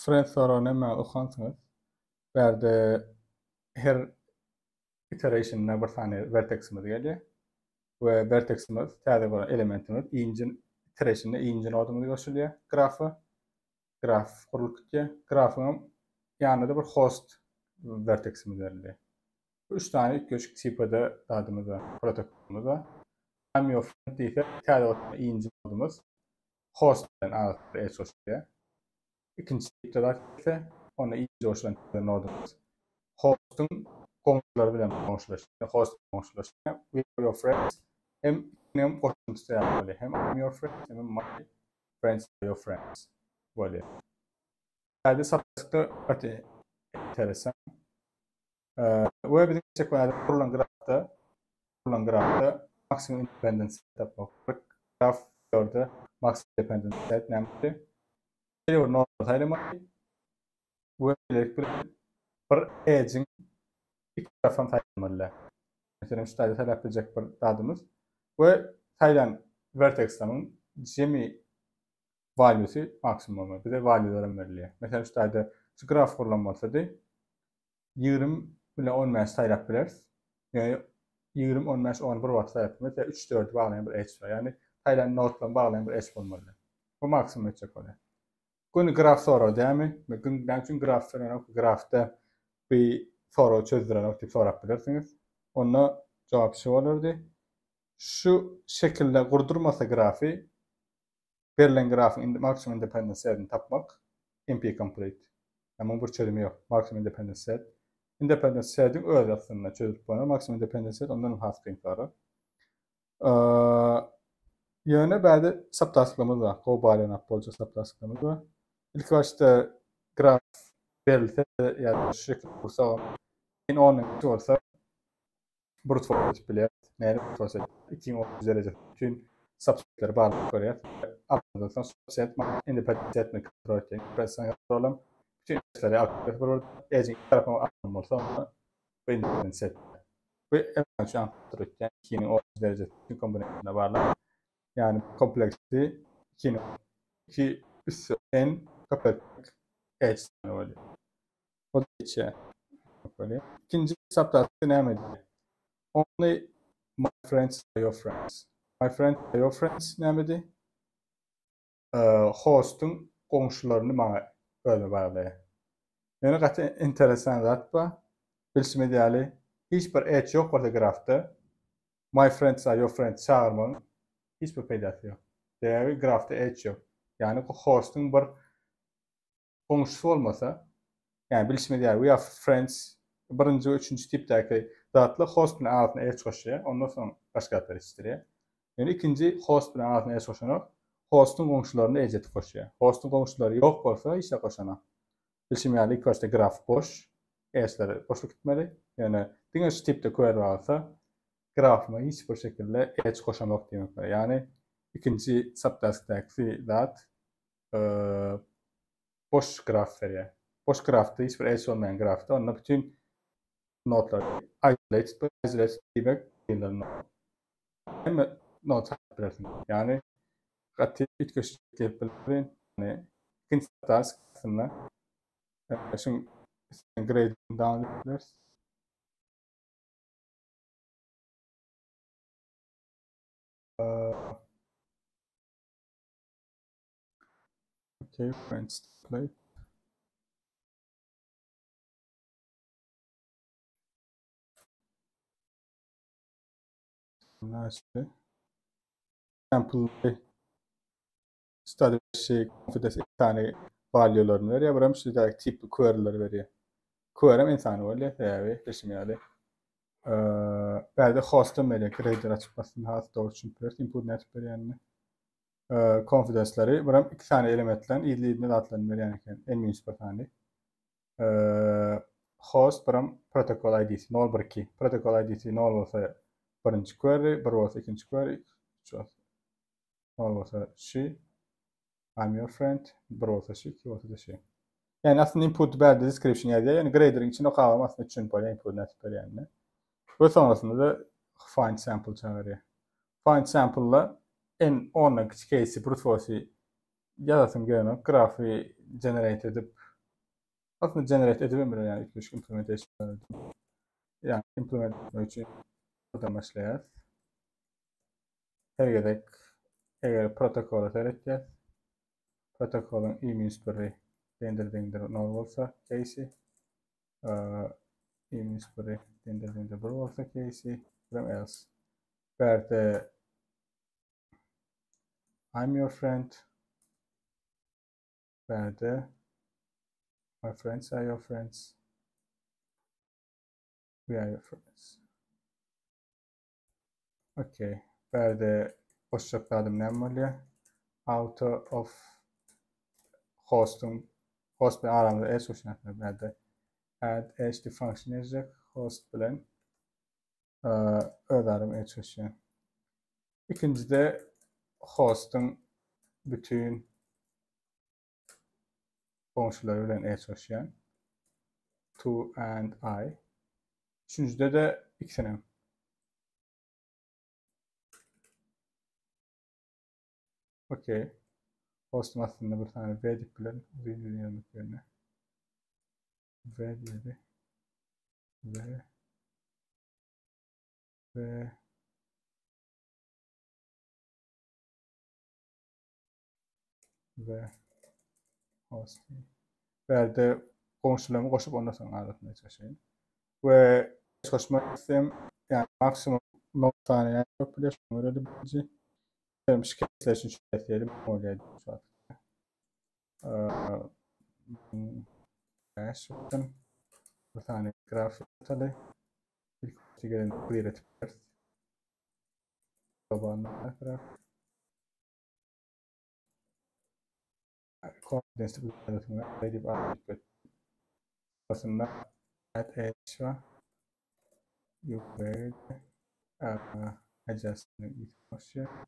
friend sorunu mä oxansınız. Berde her iteration'na bir tane vertex'imiz geldi. Ve vertex'imiz täze bolan elementimiz iňji iteration'da iňji nodumyzy göçürýär grafy. Graf kurulukça grafyň ýanynda bir host vertex'imiz berdi. 3 tane köşk tipede adımız var, protokolümüz var. I'm your friend diýse täze bolan iňji nodumuz host bilen aňyr eşleşýär. İkinci tipde ise onu iňji oşulan nodumuz host'un komşuları bilen konuşlaşýar. Host konuşlaşýar. We are your friends. Hem koşulmuşsa ýaly. Hem I'm your friends, hem my friends are your friends. Böyle. Hadi saptaskda ati enteresan. Bu bizim çekmede kurulan grafta maksimum independence tapmak. Graf gördü. Maximum independence set nämli. Bir nod taýlamak. Bu bir edge'in iki tarafdan taýlanmaly. Mesela şu taýda talap edecek bir adımız. Ve taýlan vertex'lerin jemi value'si maksimum. Bir de value'lara verilýär. Mesela şu taýda şu graf kurulan bolsady 20 bilen 10 mäs taýlap bileriz. Yani 20 10 mäs 10 bir wagt taýlap. Mesela 3 4 baglayan bir edge var. Yani taýlan nodla baglayan bir edge bolmaly. Bu maksimum edecek bolar. Bunu graf soru dämi? Ben üçin graf soran grafda bir soru çözdüren o tip sorap bilirsiniz. Ona cevap şu olurdu. Şu şekilde kurdurmasa grafi verilen grafın maksimum independence setini tapmak NP complete. Ama bu çözümü yok. Maksimum independence set. Independence setin öz aslında çözüp bana maksimum independence set ondan haskın soru. Yöne bäde saptasklamız var. Global bolca saptasklamız var. İlk başta graf verilse ya şu şekilde olsa en onun olsa brute force bilet näme force 230 derece tüm subsetleri bağlı koyar. Aslında subset independent set mi kontrol etmek. Presyon kontrolüm bütün setleri aktif olur. Edge tarafına alınmazsa onu independent set. Ve en şu an kontrol etken 230 derece tüm komponentlerine bağlı. Yani kompleksite 2 üssü n kapatmak edge oluyor. O da içe. Böyle. İkinci subtask näme diýer? Only my friends are your friends. My friends are your friends näme diýer? Host'un komşularını bana öyle bağlaýar. Yani gaty enteresan zat bu. Bilşime diýäli, hiç bir edge yok bolsa grafda. My friends are your friends çağırmaň hiç bir peýdasy yok. Däwi grafda edge yok. Yani host'un bir komşusu olmasa, yani bilişime diýär, we are friends, birinci ve üçüncü tipdäki zatla host bilen adyny edge goşýar, ondan soň başga adlar istirýär. Yani ikinci host bilen adyny edge goşanok, host'un komşularını edge goşýar. Host'un komşuları yok bolsa hiç goşanok. Bilişime diýär, ilk başda graf boş, edge'leri boşluk gitmeli. Yani diňe tipde query bolsa, grafyma hiç bir şekilde edge goşamak diýmek. Yani ikinci subtask'däki zat boş graf berýär. Boş grafda hiç bir edge olmayan grafda onda bütün notlar isolated diýmek diýilir. Hem not bilersin. Yani gaty ütköşük diýip yani ikinci task aslında şun grade down edilers. Okay, friends play. Nice. Sample study confidence tane value'larını veriyor. Buram şu direkt tip query'leri veriyor. Query'm insany bolýar, täze, düşünýärli. Bäde host'um bile grader açykmasyn has doğru çünkü input net berýänmi. Confidence'lary buram iki tane elementlen ýylyny atlaryny berýän eken. En minst bir tane. Host buram protocol ID'si 012. Protocol ID'si 0 bolsa birinci query, 1 bolsa ikinci query. 0 bolsa she, I'm your friend, 1 bolsa she, 2 bolsa she. Yani aslında input bäde description ýazýar. Yani grader'in içinde o kalam aslında üçin bolýan input net berýänmi. Ve sonrasında da find sample çağırıyor. Find sample'la en onun case'i brute force'i yazasım gelene grafi generate edip Aslında generate edebilmiyor yani ilk üç implementation. Yani implement etmek için buradan başlayacağız. Her gerek eğer protokola tercih protokolun e-minspiri dendirdiğinde ne olursa case'i e-minspiri dendirdiğinde bir olursa case'i from else where I'm your friend where my friends are your friends we are your friends. Okay. Where boşluklarım ne oluyor? Auto of host'un host bilen aramda associate'ler berde add hd function yazacak host bilen öderim associate. İkincide host'un bütün komşuları bilen associate to and I. Üçüncüde de ikisinin. Okay. Host'un aslında bir tane v dikbilen uzun yazmak yerine v diye v ve host ve komşularımı koşup ondan sonra anlatmaya çalışayım. Ve koşmak istediğim yani maksimum 10 tane yani çok bile öyle birinci şirketler için şöyle diyelim oraya şu an. Bakın bir tane grafik atalım. İlk başta gelen create first. Tabanlar grafik. Confidence bir tanesi var. Ready bir arayüz. Aslında add edge var. Yukarı adjustment ilk başta.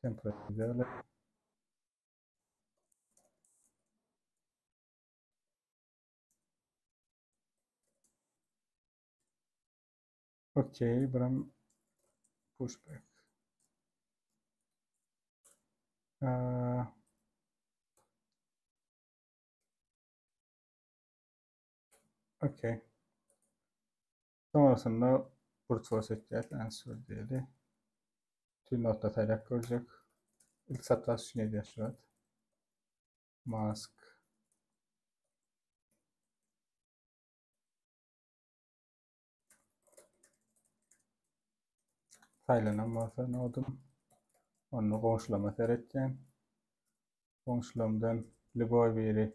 Template güzel. Okey, buram pushback. Okey. Sonrasında Burçova seçeceğiz. Answer diyelim. Tüm notla taylak görecek. İlk satras şunu yaşıyor. Mask. Taylanan varsa ne oldum? Onu komşulama seyredeceğim. Komşulamdan Liboy biri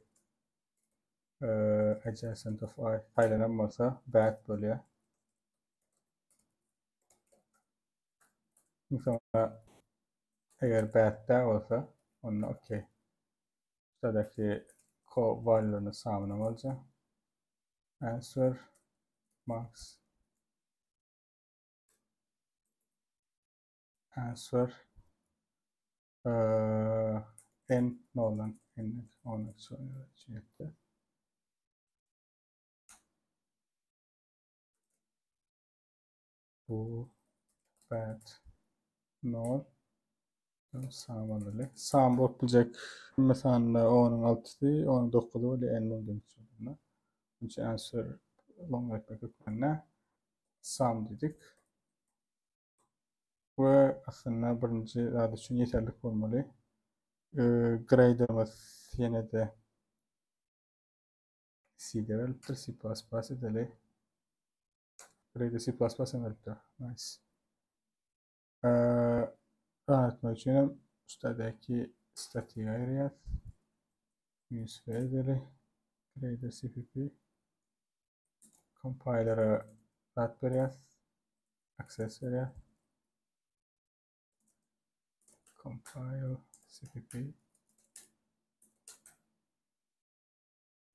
adjacent of I. Taylanan varsa bad böyle. Sonra eğer bad de olsa onunla okey. Şuradaki valülerini sağlamam olacak. Answer max answer n Nolan n onu söyleyecekti. Bu bad no sağlamalı. Sağım bakılacak. Mesela onun altısı, onun dokuzu ve n olduğunu söylüyorlar. Bunun için answer long etmek önemli. Sağım dedik. Ve aslında birinci daha için yeterli olmalı. Grader'ımız yine de C developer, C++ edelim. Grader C++ developer. Nice. Anlatmak için üstteki statiğe ayırıyoruz. Use edelim. Grader CPP. Compiler'a rat veriyoruz. Access veriyoruz. Compile CPP.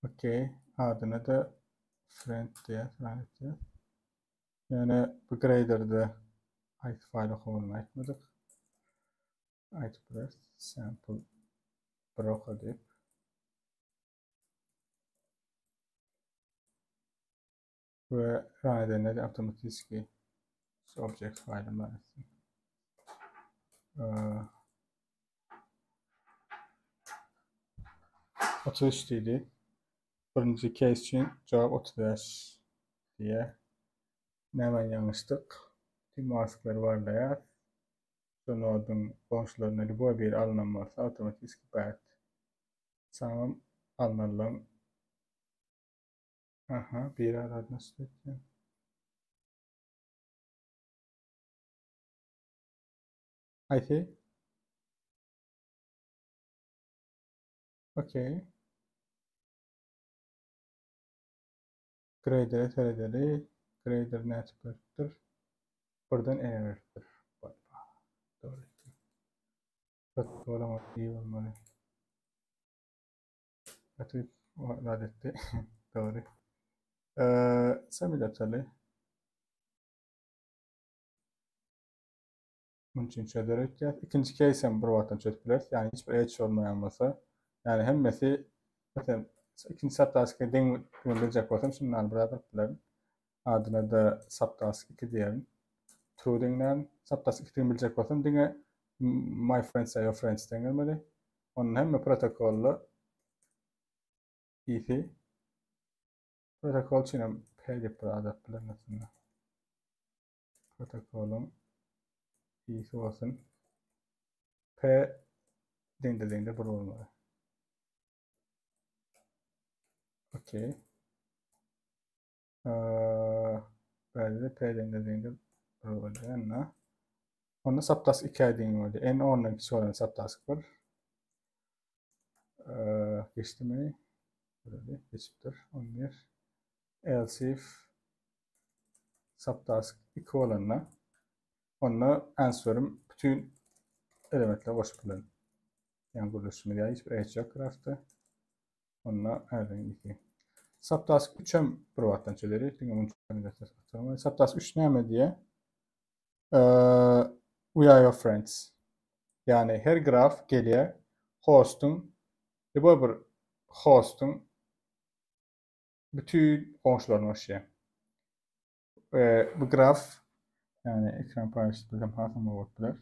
Okey. Adına da friend diye vereceğiz. Yani bu grader'da ait file okumunu aytmadık. Aytpress sample broker deyip ve run edenleri otomatik object file'ı maalesef. 33 idi. Birinci case için cevap 35 diye. Hemen yanlıştık. Tüm maskları varlayar. Sonra odun komşularına bu bir alınan varsa otomatik skipayet. Tamam anlarlar. Aha bir aradığını istedim. Haydi. Okey. Grader'e terederi. Grader ne yapıktır? Buradan error'dır. Doğru. Kötü olamadı. İyi olmalı. Kötü adetti. Doğru. Simülatörü. Bunun için çözerek yap. İkinci case'em bir vatan çözüler. Yani hiçbir edge olmayan masa. Yani hem mesela ikinci subtask'ı bilecek olsam şundan beraber bilerim. Adına da subtask 2 diyelim. True denilen subtask 2 bilecek olsam dinle my friends are your friends denilmeli. Onun hem protokollu if protokol için pdf adet bilen aslında. Protokolun if olsun. P dinde bu olmalı. Okey. Böyle P dinde böyle yanına. Onda subtask 2 aydın oldu. En 10'dan kişi olan subtask var. Geçti mi? Böyle geçiptir. 11. Else if subtask 2 olanına onunla answer'ım bütün elementler boş bilen. Yani görüşümü ya hiçbir edge yok craft'ta. Onunla erden 2. Subtask 3'e provattan çöleri. Subtask 3 ne diye? We are your friends. Yani her graf geliyor host'un bu bir host'un bütün komşularına aşıyor. Bu graf yani ekran paylaştırdım hasım olabilir.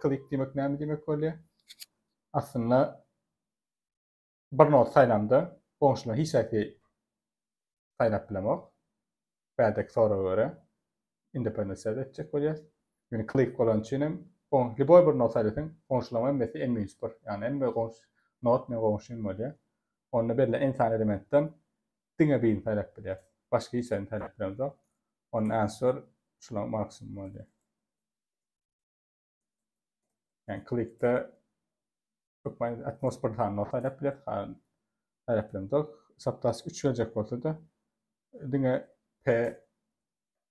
Click demek ne demek oluyor? Aslında bir not saylamda komşular hiç sayfayı saylaplamak. Bədək sonra göre independence elde edecek oluyor. Yani click olan çiğnim liboy bir not saylatın komşulama mesela en mühim spor. Yani en mühim not ne komşuyum oluyor. Onunla belli en tane elementten dinge bir saylat biliyor. Başka hiç sayın saylat biliyor. Onun answer şuna maksimum oluyor. Yani click'te atmosfer tane not saylat biliyor. Saylat biliyor. Subtask 3 gelecek olsa da dinge P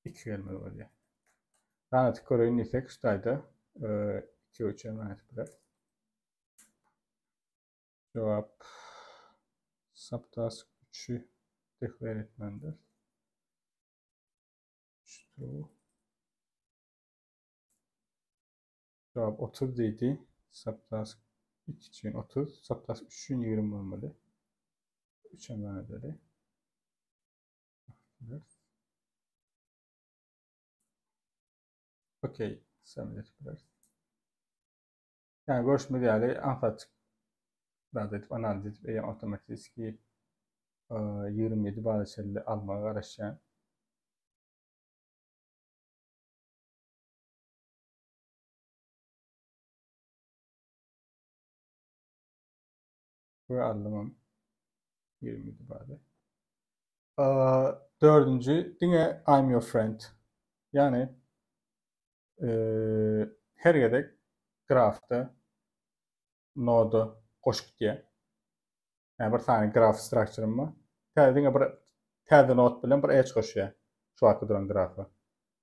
2 gelmeli oluyor. Lanet koruyun nitelik şuradaydı. 2-3 emanet bırak. Cevap subtask 3'ü deklar etmendir. Cevap 30 idi. Subtask 2 için 30. Subtask 3 için 20 olmalı. 3 emanetleri. Okey. Submit bırak. Yani görüşme değerli anfatik analiz edip eğer otomatik 27 bağdaşlarıyla almaya uğraşacağım. Bu anlamam 27 bağda. Dördüncü, dinle I'm your friend. Yani her gerek grafda nodu koşup diye. Yani bir tane graf structure'ım var. Täze bir täze node bilen bir edge koşuyor. Şu arka duran grafı.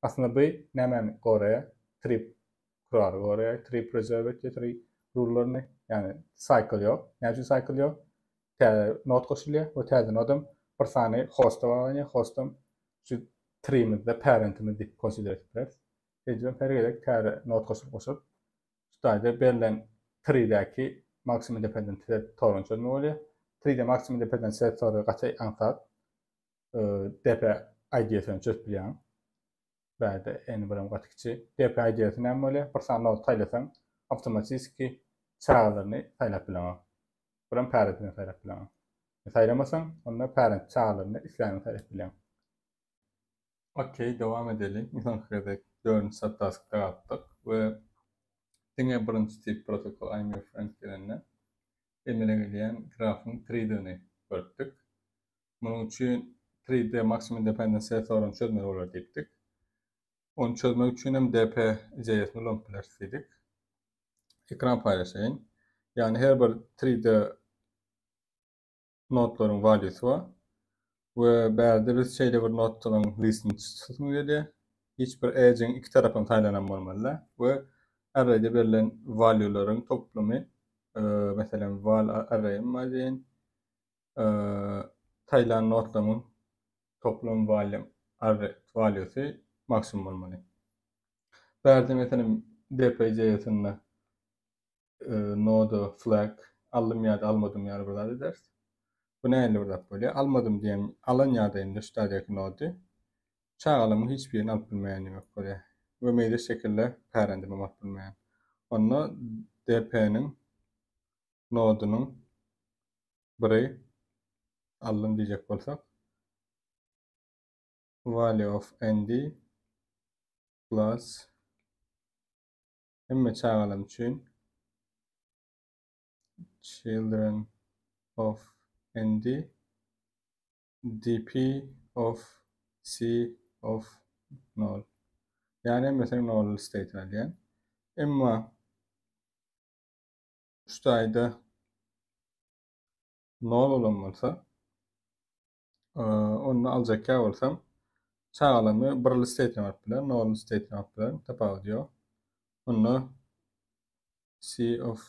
Aslında bu nämen goraya trip kurar goraya trip preserve trip rule'larını yani cycle yok. Yani cycle yok. Täze node koşuluyor. O täze nodum bir tane host var. Yani hostum şu tree'imizde parent'imiz dip consider ettiler. Ejden her gerek täze node koşup Şutajda berilen 3'däki maksimum dependent set torun çözme bolýar. 3'de maksimum dependent set toru gaça ansat. DP ID'sini çözüp bilýän. Bäde eni birim gatykçy DP ID'sini näme bolýar? Bir sany node taýlasaň, awtomatiki çağlaryny taýlap bilýän. Birim parentini taýlap bilýän. Taýlamasaň, onda parent çağlaryny isläni taýlap bilýän. Okey, devam edelim. İnsan kredek 4. subtask'ta attık ve Diňe birinji tip protokol I'm your friend gelenine emele gelen grafyň 3D'ni görüpdik. Munuň üçin 3D maksimum dependent set soruny çözmek bolar diýipdik. Onu çözmek üçin hem DP JS'ni ulantyplarsydyk. Ekran paýlaşaýyn. Yani her bir 3D notlaryň valuesy bar. We bäde biz şeýle bir notlaryň listini tutmak edýär. Hiç bir edge'in iki tarafına taýlanan bolmaly we array'de berilen valuelerin toplumy mesela val array'im mazen taýlan notlamyň toplam value array valuesi maksimum bolmaly. Berde mesela dpjs'inde node flag aldım ýa-da almadym ýa-da bir ders. Bu näle bir zat bolýar? Almadym diýen alan ýa-da indi şutajdaky node çağalymyň hiç birini alyp bilmeýän demek bolýar. Bu meýde şekilde parentime alyp bilmeýän. Onu dp'nin nodunyň biri aldım diýjek bolsak value of nd plus emme çağalym üçin children of nd dp of c of null. Yani mesela null state alýan. Emma şutajda null bolan bolsa onu aljakka bolsam çağalamy birli state'e alyp bilen, null state'e alyp bilen tapap diýär. Onu c of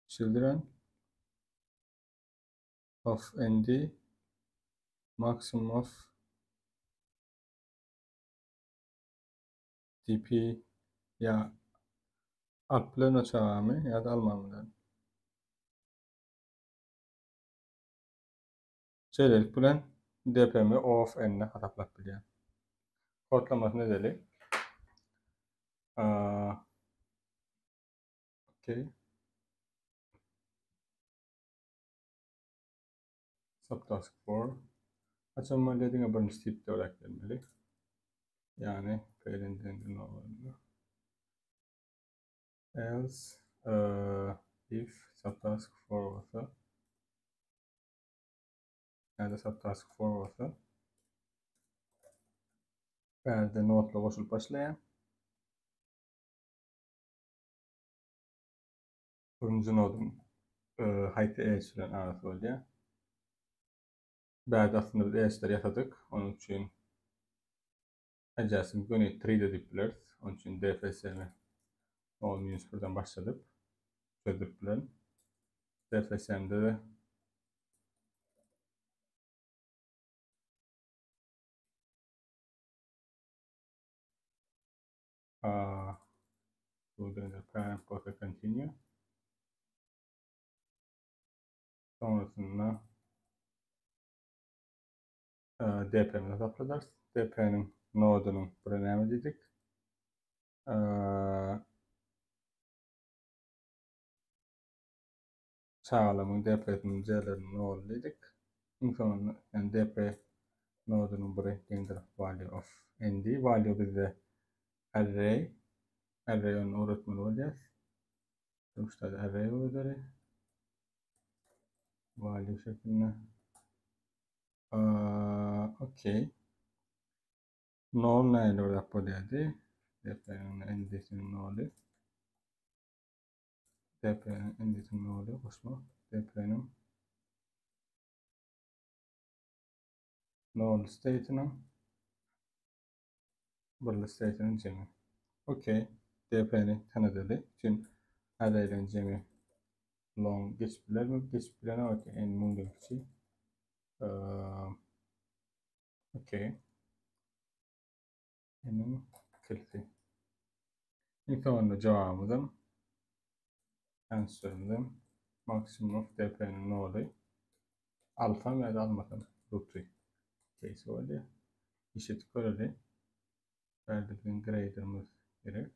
children of nd maximum of dp ya alyp bilen çağamy ya da almam bilen. Şeýlelik bilen dp'mi o of n'ne hataplap bilýär. Kodlamasyny edelim. Okey. Subtask 4. Açılma dediğine birinci tipde olarak gelmeli. Yani parent'in olmalı. Else if subtask 4 olsa yani subtask 4 olsa berde notla koşulup başlayan birinci nodun height edge bilen arasy bolýar. Berde aslında biz edge'leri ýatadyk. Onun üçin ejasym göni 3D dipler. Onun üçin dfs'ni -1'den başladyk. Çözdük bilen. dfs'nde de the parent process continue. Sonrasında dp'ni hesapladık. dp'nin nodunyň bir näme diýdik? Çağalamyň dp'siniň jälerini nol diýdik. Sonra yani dp nodunyň biri diýendir value of nd. Value bizde array. Array onu öğretmeli bolýar. Şurada array bolýar. Value şeklinde. Okey. Nol näyle ördek bolýardy? dp'nin endisinin nolu. dp'nin endisinin nolu goşma. dp'nin nol state'inin birli state'inin jemi. Okey. dp'ni tanıdaly. Üçin array'den jemi long geçipilermi? Geçipilerine okey. En mundaki. Okey. Enin kilidi. İlk sonunda cevabımızın answer'ın maximum of dp'nin nolu. Alfa ya da almadan root 3. Case oldu. İşit köreli. Verdiğin grader'ımız gerek.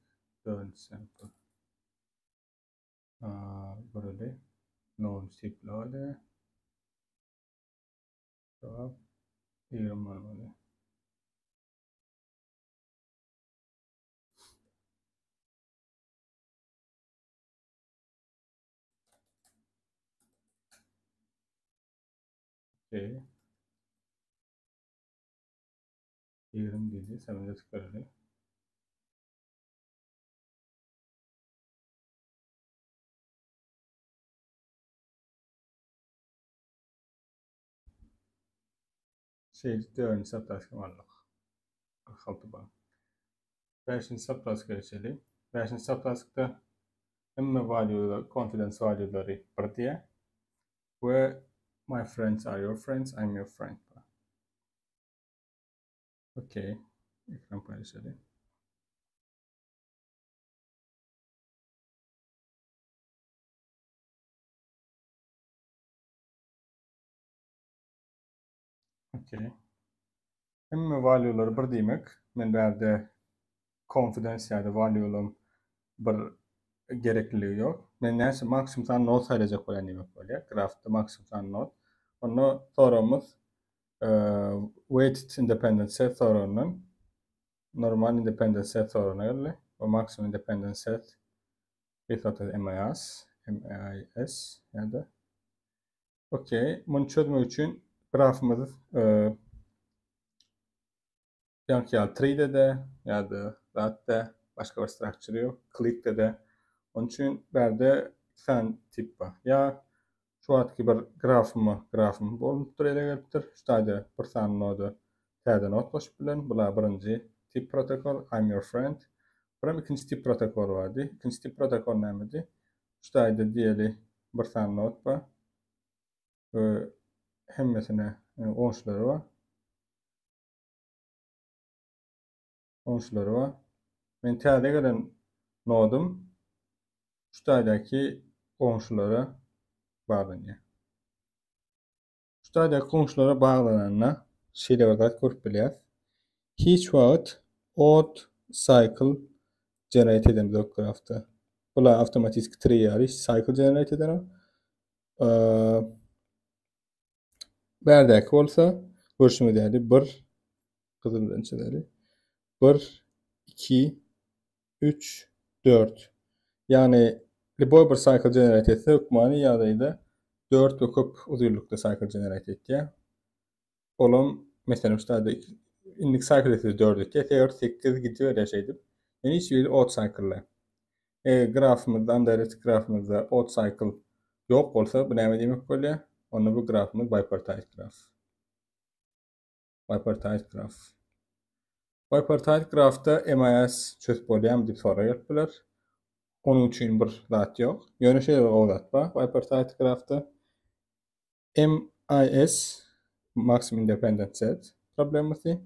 4 sample. Köreli. Non-stip'li oldu. Cevap 20 oldu. Okay. 20 diye sevince köreli. Dördüncü saptaşkı varlık. 46 bak. Beşinci saptaşkı geçelim. Beşinci saptaşkıda emme value'ları, confidence value'ları bir diye. Ve my friends are your friends, I'm your friend. Okay. Ekran paylaşalım. Okay. Emme value'ları bir demek. Men berde confidence ya da value'lum bir gerekliliği yok. Men näse maksimum not sayacak olan demek bolýar. Graphda maksimum not. Onu sorumuz weighted independent set sorunun normal independent set soruna geldi. O maximum independent set bir tane MIS ya da okey. Bunu çözmek için grafımızı yani ya 3'de de ya da zaten başka bir structure yok. Click'te de. Onun için berde sen tip var. Ya şu atki bir grafımı bolup durayla gelipdir. Şutada bir tane nodu täze not başyp bilen. Bula birinci tip protokol, I'm your friend. Buram ikinci tip protokol vardı. İkinci tip protokol nämedi? Şutada diýeli bir tane not var. Hemmesine onçları var. Onçları var. Men täze gelen nodum şutadaki onçlara bağlanýar. Şutadaki onçlara bağlananna şeýle görüp bilýär. Hiç wagt odd cycle generate eden bu grafta. Bula avtomatik tree cycle generate eden. Berdäki bolsa görüşme däli 1 gyzyldançaly 1 2 3 4. Yani liboy bir cycle generate etse hukmany ýagdaýda 4 köp uzunlukda cycle generate etdi. Olam mesela şurada inlik cycle etse 4 etdi. 8 gidiyor ýaşaýdy. Yani hiç bir odd cycle. Grafımızdan direkt grafımızda odd cycle yok bolsa bu näme demek bolýar? Onu bu grafımız bipartite graf. Bipartite graf. Bipartite grafda MIS çöz bolýan diýip soraýarlar. Onun üçin bir zat yok. Ýöneşe o zat bar. Bipartite grafda MIS maximum independent set problemati.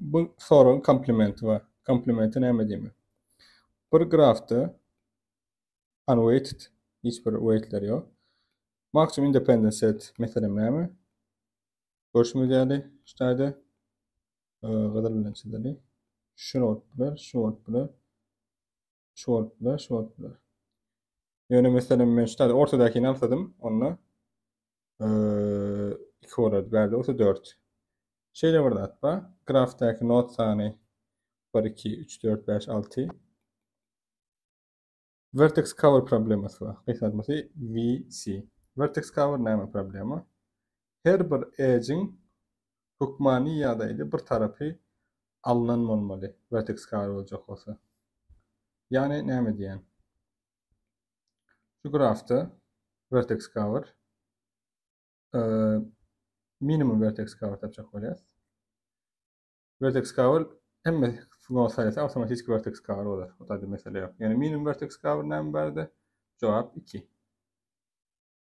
Bu sorun komplementi var. Komplementi näme diýmek? Bir grafda unweighted hiç bir weightler yok. Maximum independent set meselem näme? Görüşme däli şutada gydyrlançyly. Short biler. Ýöne meselem men şutada ortadakini alsadım, onu 2 bolardy. Berde olsa 4. Şeýle bir zat bar. Grafdaky not sany 1 2 3 4 5 6. Vertex cover probleması var. Kısaltması VC. Vertex cover näme problema? Her bir edge'in hukmany ýagdaýda bir tarapy alınan olmalı. Vertex cover olacak olsa. Yani ne diyen? Şu grafta vertex cover minimum vertex cover tapacak olayız. Vertex cover hem funksiyon sayısı otomatik vertex cover olur. O da bir mesele yok. Yani minimum vertex cover ne verdi? Cevap 2.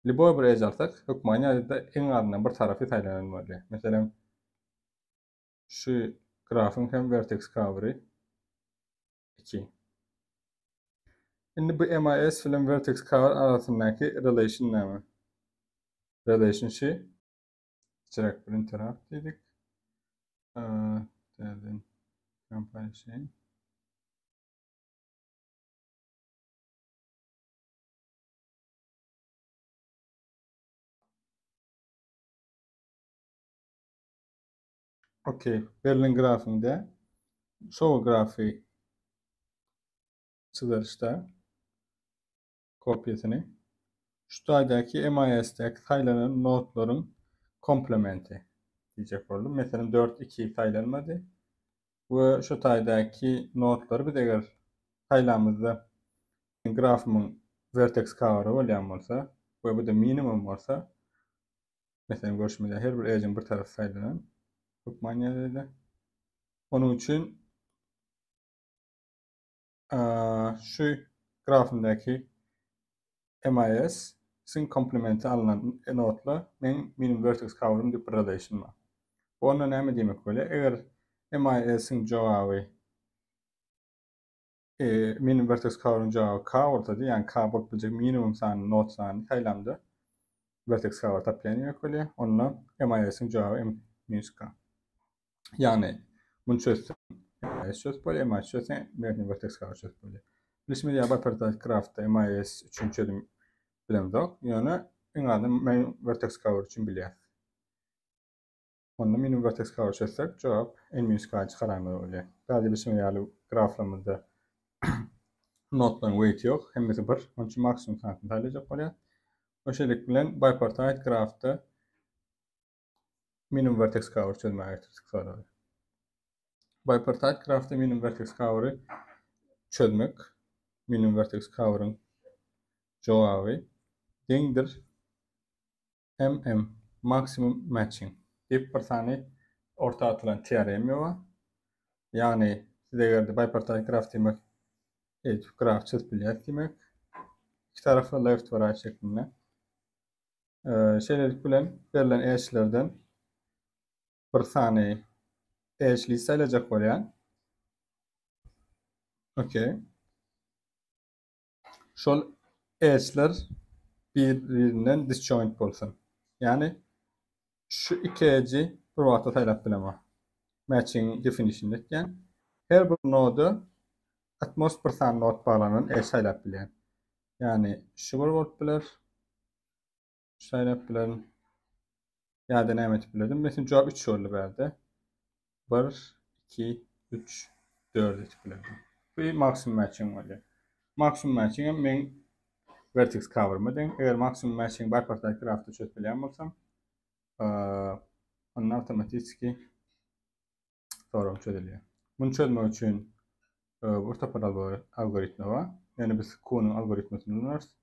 Liboy bir ecalsak, hükmani da en azından bir tarafı saylanılmalı. Mesela şu grafın hem vertex cover'ı 2. Şimdi bu MIS film vertex cover arasındaki relation ne mi? Relation şey, direkt bir interrupt dedik. Dedim, compile şey. Okey, Berlin grafinde çoğu grafiği çizilişte kopyasını şu taydaki MIS'deki sayılanın notların komplementi diyecek oldum. Mesela 4-2 saylanmadı. Ve şu taydaki notları bir de sayılamızda grafımın vertex cover'ı olan olsa ve bu da minimum olsa mesela görüşmede her bir agent bir taraf sayılanan çok manyalıydı. Onun için şu grafımdaki MIS sin komplementi alınan notla benim vertex cover'ım bir relation var. Bu onunla ne demek öyle? Eğer MIS'in cevabı benim vertex cover'ın cevabı K ortada yani K bulabilecek minimum sayı not sayı sayılamda vertex cover taplanıyor öyle. Onunla MIS'in cevabı M-K. Yani bunu çözsün MIS çöz böyle, MIS çözsen benim vertex cover çöz böyle. Şimdi ya Bipartite Craft'ta MIS için çözüm bilemdik. Yani en azından ben vertex cover için biliyorum. Onda minimum vertex cover çözsek cevap M-K çıkaramıyor öyle. Bazı bir şey yani graflarımızda notların weight yok. Hem de bir. Onun için maksimum santim sayılacak oraya. O şeylik bilen bipartite graph'ta minimum vertex cover çözmeye getirdik sonra. Bipartite graph'ta minimum vertex cover'ı çözmek, minimum vertex cover'ın cevabı dengidir maximum matching deyip bir tane orta atılan teoremi var. Yani size göre bipartite graph demek, graph çizbiliyor demek. İki tarafı left ve right şeklinde. Şeyler bilen verilen eşlerden bir tane eşliği sayılacak olan. Okey. Şol eşler birbirinden disjoint bolsun. Yani şu iki eci bir vaqtda saylap bilema. Matching definition etken. Her bir nodu atmos bir tane nod bağlanan eş saylap bilen. Yani şu bir bolup biler. Saylap bilen. Ya da näme etip biledim. Mesela cevap 3 sorulu berdi. 1, 2, 3, 4 etip biledim. Bu maksimum matching var. Maksimum matching men vertex cover mı den? Eğer maksimum matching bipartite graph'ta çözüp bilen bolsam, onun otomatik sorum çözülüyor. Bunu çözmek için orta paralel algoritma var. Yani biz Kuhn'un algoritmasını kullanırız.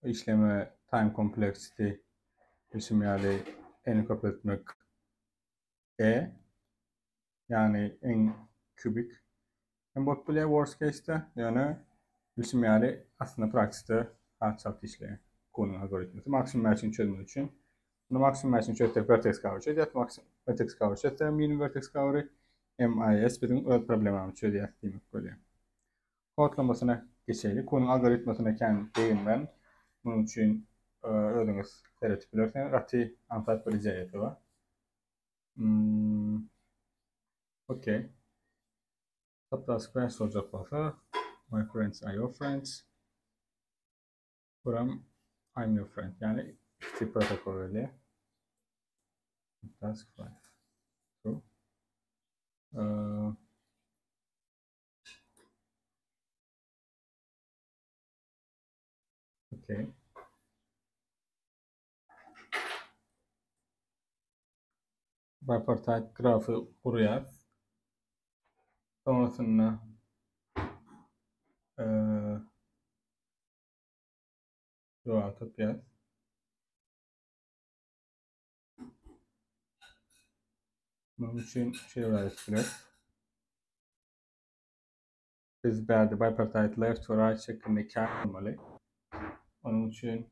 İşleme time complexity isim yani en kabul etmek yani en kübik. En bot bile worst case'te yani isim yani aslında pratikte harçalt işleyen Kuhn'un algoritması. Maksimum matching çözmek için bunu maksimum matching çözmek vertex cover çözüyor. Maksimum vertex cover çözüyor. Minimum vertex cover'ı MIS bizim öz problemimizi çözüyor demek böyle. Kodlamasına geçelim. Kuhn'un algoritmasına kendi değinmem. Bunun için özünüz seyretip bilirseniz ati antat bir cihayeti var. Okey. Subtask ben soracak olsa my friends are your friends. Buram I'm your friend. Yani iki protokol öyle. Task 5. True. Okey. Bipartite grafı kuruyor. Sonrasında çoğaltıp yaz. Bunun için şey var biraz. Biz berde bipartite left ve right şeklinde hikaye olmalı. Onun için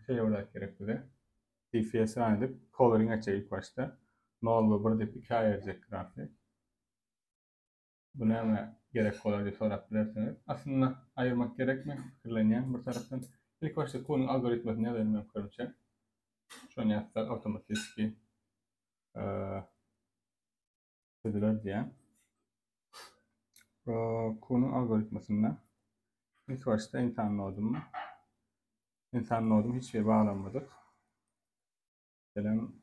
şey olarak gerekli. DFS'i edip coloring açacak ilk başta. Null ve burada bir hikaye verecek grafik. Buna hemen gerek olur diye sorabilirsiniz. Aslında ayırmak gerekmiyor. Fikirlenen bir taraftan. İlk başta konunun algoritmasını yazalım yapıyorum. Şu an yazsak otomatik çözülür diye. Konunun algoritmasında ilk başta insan nodumu. İnsan nodumu hiçbir şeye bağlanmadık. Gelen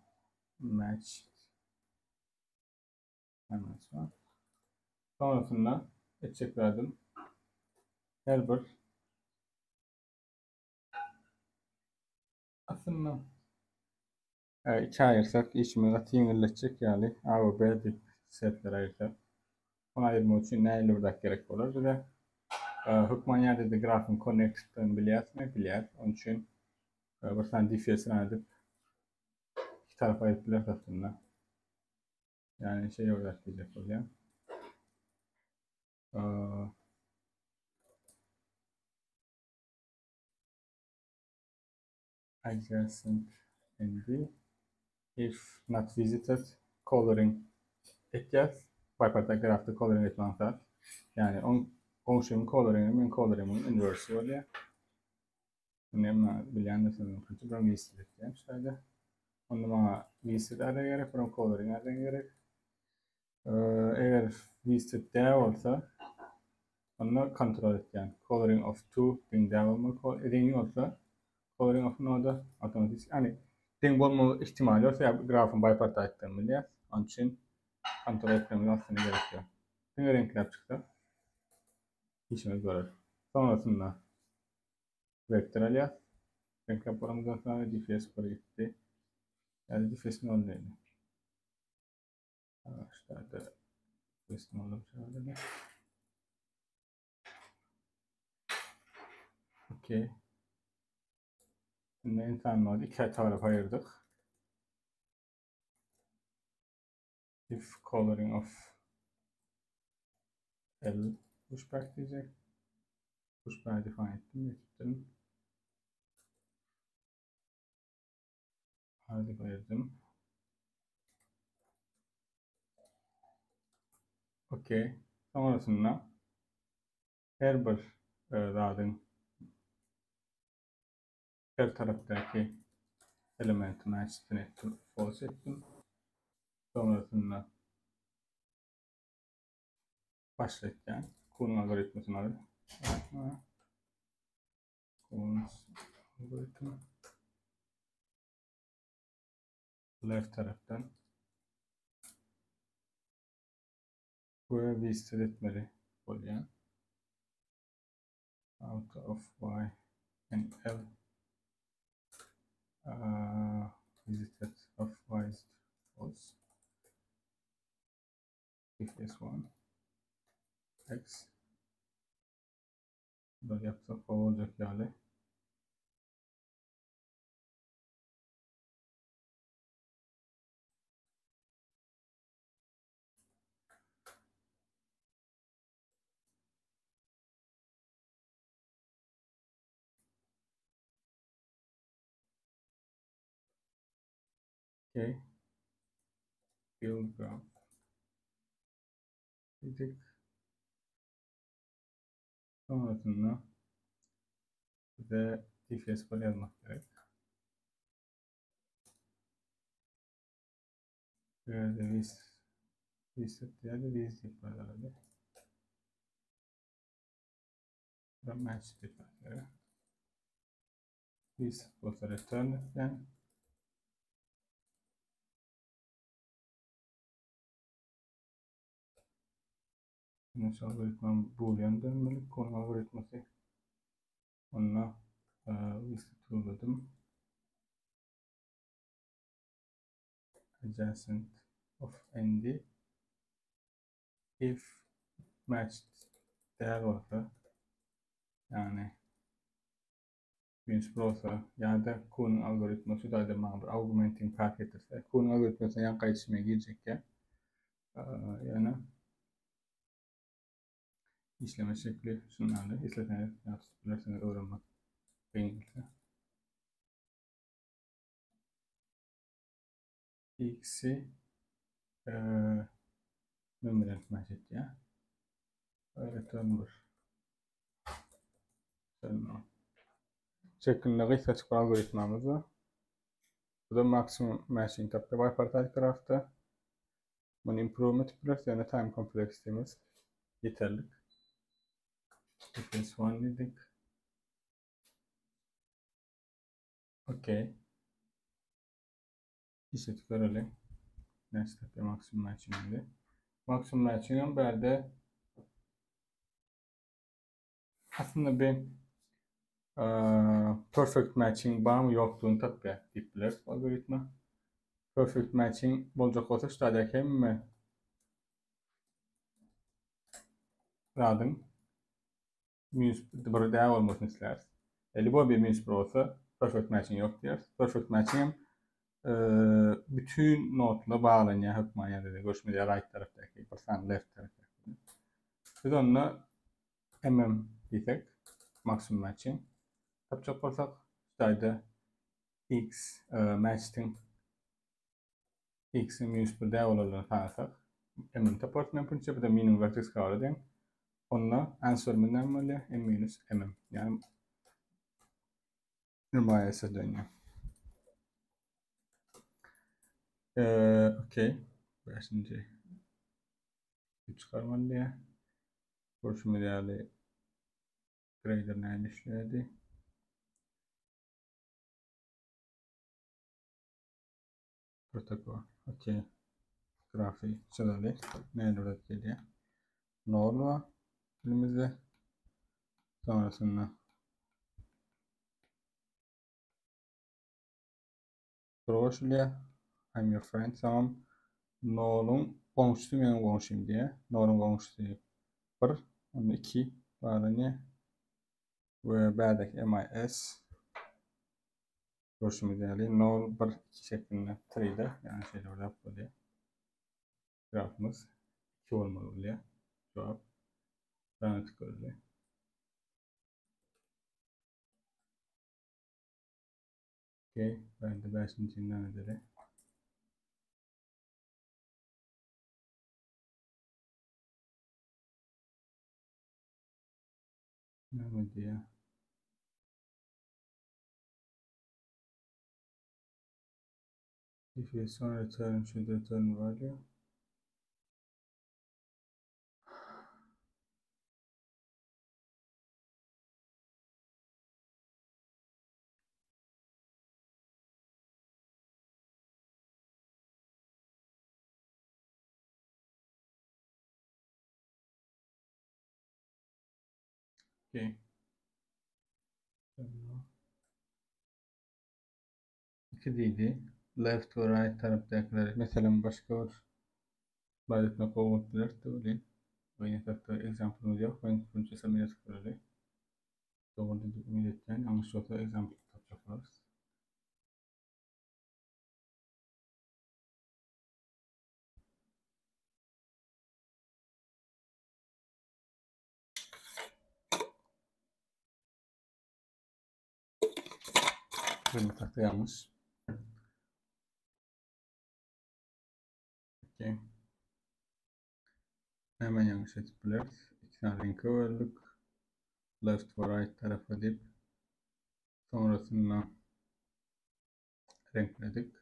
match. Hemen sonra. Sonrasında eşek verdim. Her bir aslında iki ayırsak işimi yenilecek yani A ve B tip setlere ayırsak. Onu ayırmak için ne ayırmak gerek olur? Bir de hükman yerde de grafın connect'ını biliyor. Onun için bir tane DFS'ini edip iki tarafa ayırttılar aslında. Yani şey olarak diyecek oluyor. Adjacent ND if not visited coloring etkez bipartite grafta coloring etmanlar. Yani on şeyin coloring'in inverse oluyor. Bunu bilen de sanırım kötü bir visited yani şöyle. Ondan visited araya gerek, from coloring araya gerek. Eğer visited dev olsa onu kontrol et yani. Coloring of two being dev olmalı. Ring olsa coloring of node otomatik. Yani ring olma ihtimali olsa ya grafın bipartite'den biliyor. Onun için kontrol etmemiz aslında gerekiyor. Şimdi renkler çıktı. İşimiz görür. Sonrasında vektörel yaz. Renk raporumuzdan sonra DFS para gitti. Yani DFS'in oradaydı. Arkadaşlar DFS'in orada. Okey. Şimdi insan modu iki tarafa ayırdık. If coloring of L pushback diyecek. Pushback define ettim. Hadi ayırdım. Okey. Sonrasında her bir radın her taraftaki elementi match'ini ettim. False ettim. Sonrasında başlarken konum algoritmasını alıp konum algoritma left taraftan buraya bir istet etmeli oluyor. Out of y and l visited of y is false if s1 x böyle yapsak olacak yani. Okay. Build graph. Dedik. Sonrasında bize DFS böyle yazmak gerek. Böyle de visit diye de visit var herhalde. Ben match detayları. Visit olsa return yani. Nasıl algoritma boolean dönmeli. Konum algoritması. Onunla visit uyguladım. Adjacent of nd if matched değer olsa, yani minus bir olsa ya da Kuhn'un algoritması da bir augmenting fark etirse, Kuhn'un algoritmasına yan qaytışmaya girecek yani işleme şekli şunlarla izletmeye yapabilirsiniz öğrenmek beğenilse. X'i memory match et ya. Return 1. Şeklinde kısa çıkan algoritmamız var. Bu da maksimum matching tapta var partaj tarafta. Bunu improvement yapıyoruz yani time complexity'miz yeterli. Difference 1 dedik. Okay. İşte tıklaralım. Next step'te maksimum matching'di. Maksimum matching'in berde aslında ben perfect matching var mı yokluğunu tabi dipler algoritma. Perfect matching bolacak olsa şuradaki hem radın minus bir değer olmasını isteriz. Bu bir minus bir olsa perfect matching yok diyoruz. Perfect matching bütün notla bağlanıyor hükmaya dedi. Görüşmede right taraftaki, percent left taraftaki. Biz onunla diyecek maksimum matching. Yapacak olsak şuradaki x matching x'in minus bir değer olduğunu tanısak tapart mümkünse bir de minimum vertex kavradan onunla answer minimum m minus yani nümayesi dönüyor. Okey. 5. çıkarmalı diye. Görüşme değerli grader ne işledi? Protokol. Okey. Grafiği çizelim. Ne üretiliyor? Norma elimizde. Sonrasında Proşilya. I'm your friend. Tamam. Nor'un komşusu benim komşum diye. Nor'un komşusu 1. Onun 2 bağlanıyor. Ve ba'daki MIS görüşümü değerli. Nor 1 2 şeklinde 3'de yani şeyde orada yapılıyor. Grafımız 2 olmalı oluyor. Cevap. Ben tıklıyorum. Okey. Ben de 5. edelim. Ne diye. If you saw return should return value. Okay. İki değildi. Left ve right taraftakiler. Mesela başka bir bayrakla kovultular öyle. Oyun tarafta example'ımız yok. Ben bunu çözemeye tıklıyorum. Doğru milletten yanlış olsa example yaparız. Bir tarafta yanlış. Okay. Hemen yanlış ettiler. İki tane linki verdik. Left ve right tarafa dip. Sonrasında renkledik.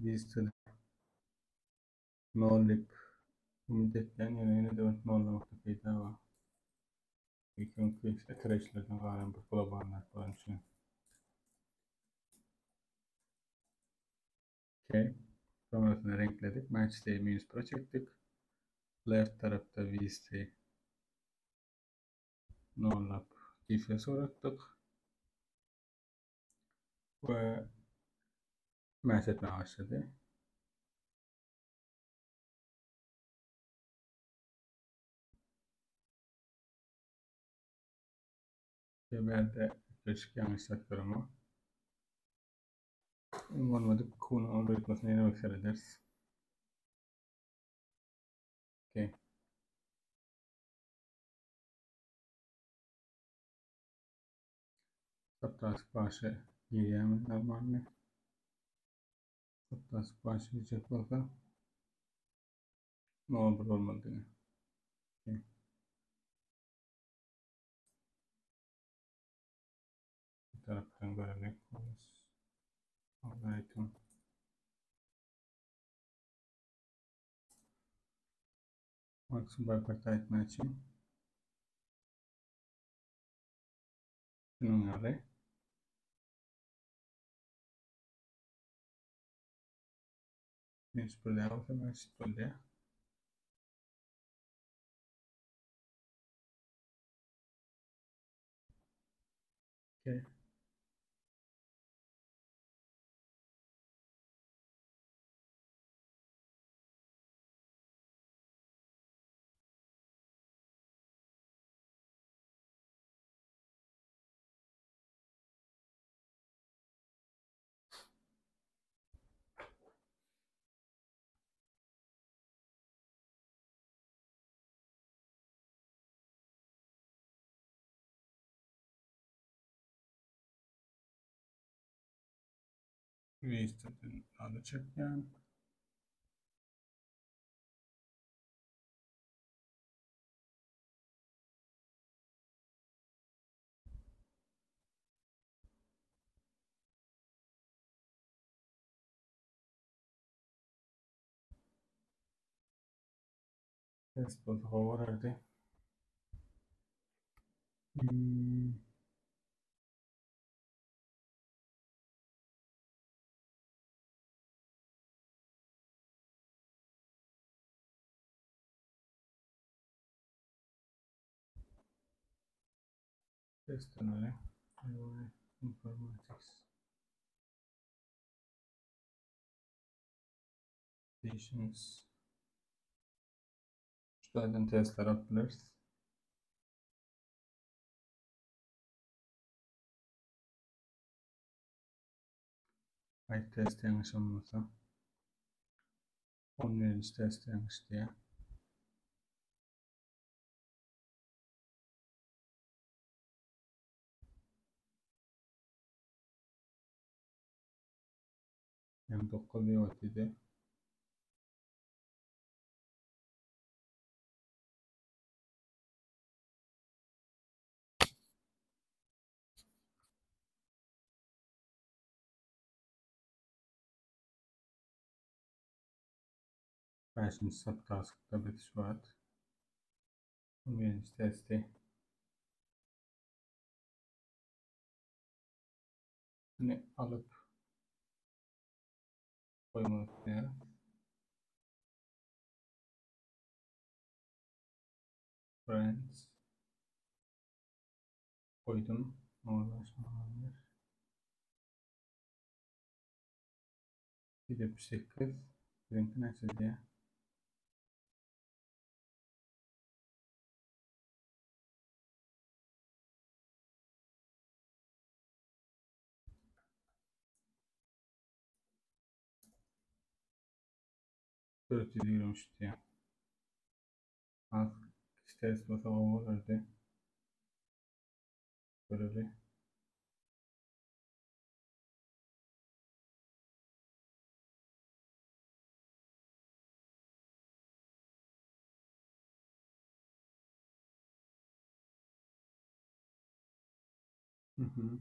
Biz de no lip müddetlen yine de nollamakta fayda var. Çünkü işte kreşlerden gelen bir globallar falan için. Okay. Sonrasında renkledik. Match day minus pro çektik. Left tarafta VST No'lap defes uğrattık ve match etmeye başladı. Geberde küçük yanlış yapıyorum. Olmadık konu algoritmasını yine ederiz. Okay. Subtask başı gireyim normalde. Subtask başlayacak bakalım. Ne olur olmadığını. Okay. Bir taraftan görelim. Algoritm. Maksimum barkodta etmek için. Şunun adı. Principal layout ve Principal layout. Okay. Reset'in adı çeken. Test protokol verdi. Testleri. Informatics. Stations. Şuradan testler atılırız. Ay test yanlış olmasa. 11. test yanlış diye. Yani 9 yok idi. Beşinci subtask'ta bitiş var. 11. testi. Hani alıp koymalık diye. Friends. Koydum. Uğraşmalar. 178. Print'in açı diye. Dört yürümüş diye. Az test basağı olurdu. Böyle. Hı hı.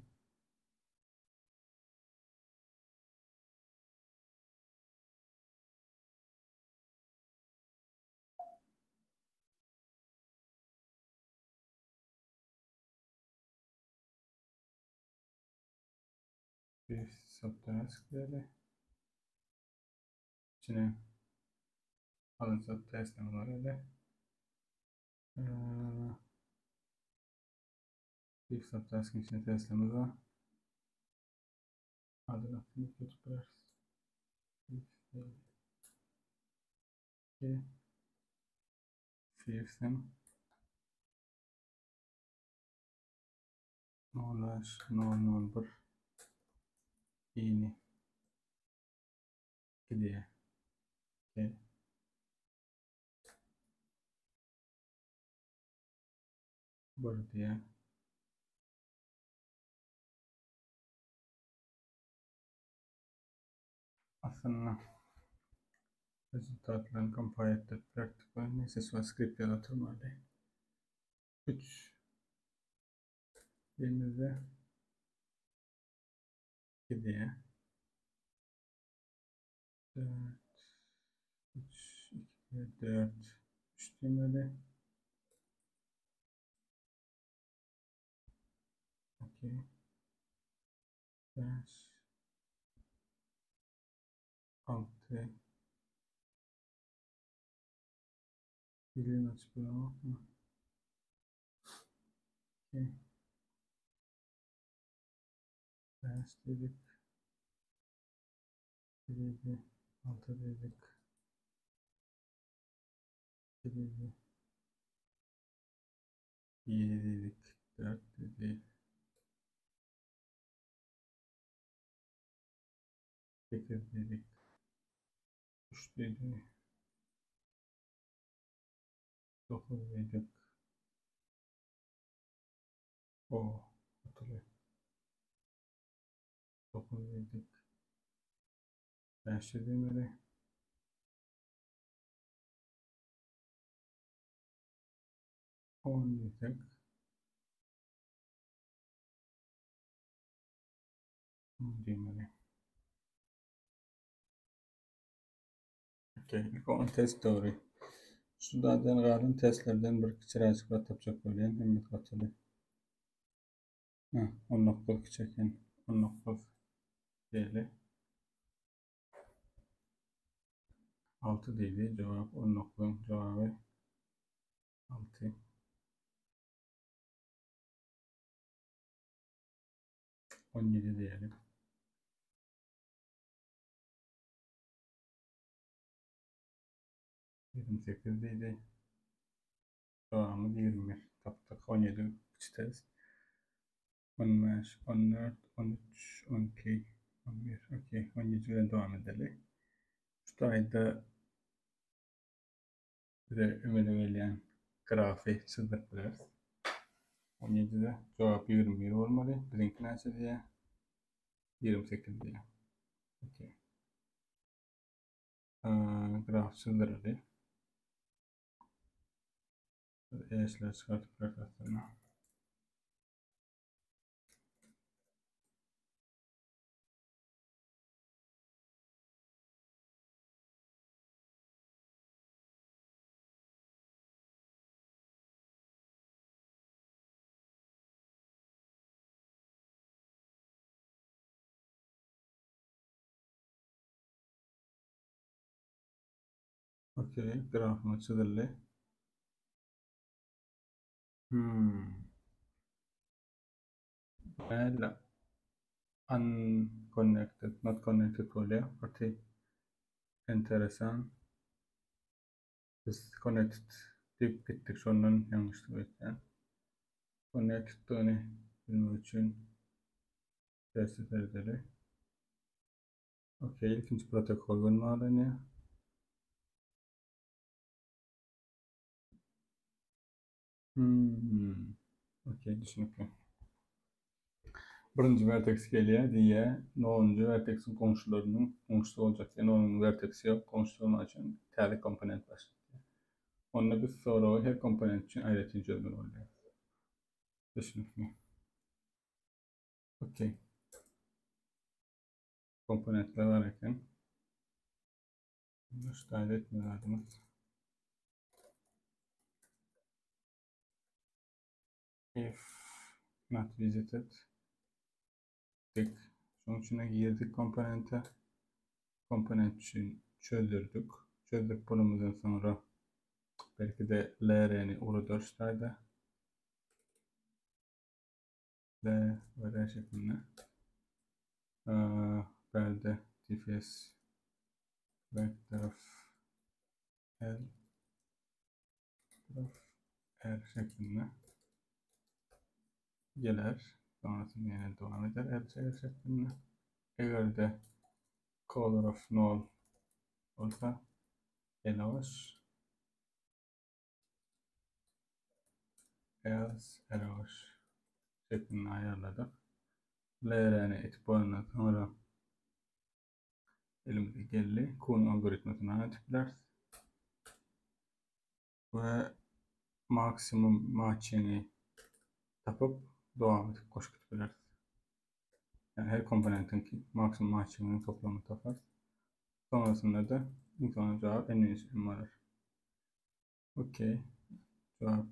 Bir subtask böyle. İçine alın subtask var öyle. if subtasking için testimiz var. Adı nasıl YouTube'lar? Fiyersen 0,001 iğne gidiyor. Okay. Buraya aslında rezultatlarını compile ettik. Praktik var. Neyse sonra script yaratılmalı. 3 denize gidiyor. 4 3 2 4 3 demeli. Okay. 5 6 dilin açıklama mı? Okay. 5 dedik. 7 6 dedik. 7 7 dedik. 4 dedik. 8 dedik. 3 dedik. 9 dedik. O hatırlıyor. 9 dedik. 5 demeli. 10 dedik. 10 demeli. Okay. İlk 10 test doğru. Şunlardan qalan testlerden bir kiçirəcik və tapacaq böyləyən ümid qatılır. 19 çəkin. 19 deyili. 6 deyili. Cevap 19'un cevabı 6. 17 diyelim. 28 deydi. Cevabımız 21. Tapdık 17 test. 15, 14, 13, 12, 11. Okey. 17'den devam edelim. Şu ayda bize ümid verilen grafiği çizdik biraz. 17'de cevap 21 olmalı. Bizimki nəsə diye 28 diye. Okey. Graf çizdirildi. Eşler çıkartıp graflarına. Okey. Grafımız çizildi. Well, unconnected, not connected oluyor. Okey. Enteresan. Biz connected deyip bittik. Sonundan yanlışlık etken. Connected onu bilmek için test edelim. Okey. İkinci protokol bulmalı. Okey. Düşünüyorum. Birinci vertex geliyor diye nonuncu vertexin komşularının komşusu olacak. Yani onun vertexi yok. Komşusu için tane komponent var. Onunla biz sonra her komponent için ayrıca çözüm oluyor. Düşünüyorum. Okey. Komponentler varken işte etmiyoruz. If not visited tek sonuç içine girdik komponente. Komponent için çözdürdük. Çözdük bunumuzdan sonra belki de LR'ni uğradırsaydı L ve R şeklinde. Belde dfs vector of L of R şeklinde gelir. Sonrasında yine devam eder. R şeklinde. Eğer de color of null olsa eloş else eloş şeklinde ayarladık. LR'ni etibariyle sonra elimize geldi. Kuhn algoritmasını tipler ve maksimum matching'i tapıp devam edip koşup bilir. Yani her komponentin maksimum matching'inin toplamını tapar. Sonrasında da ilk sonra cevap en iyisi var. Okey. Cevap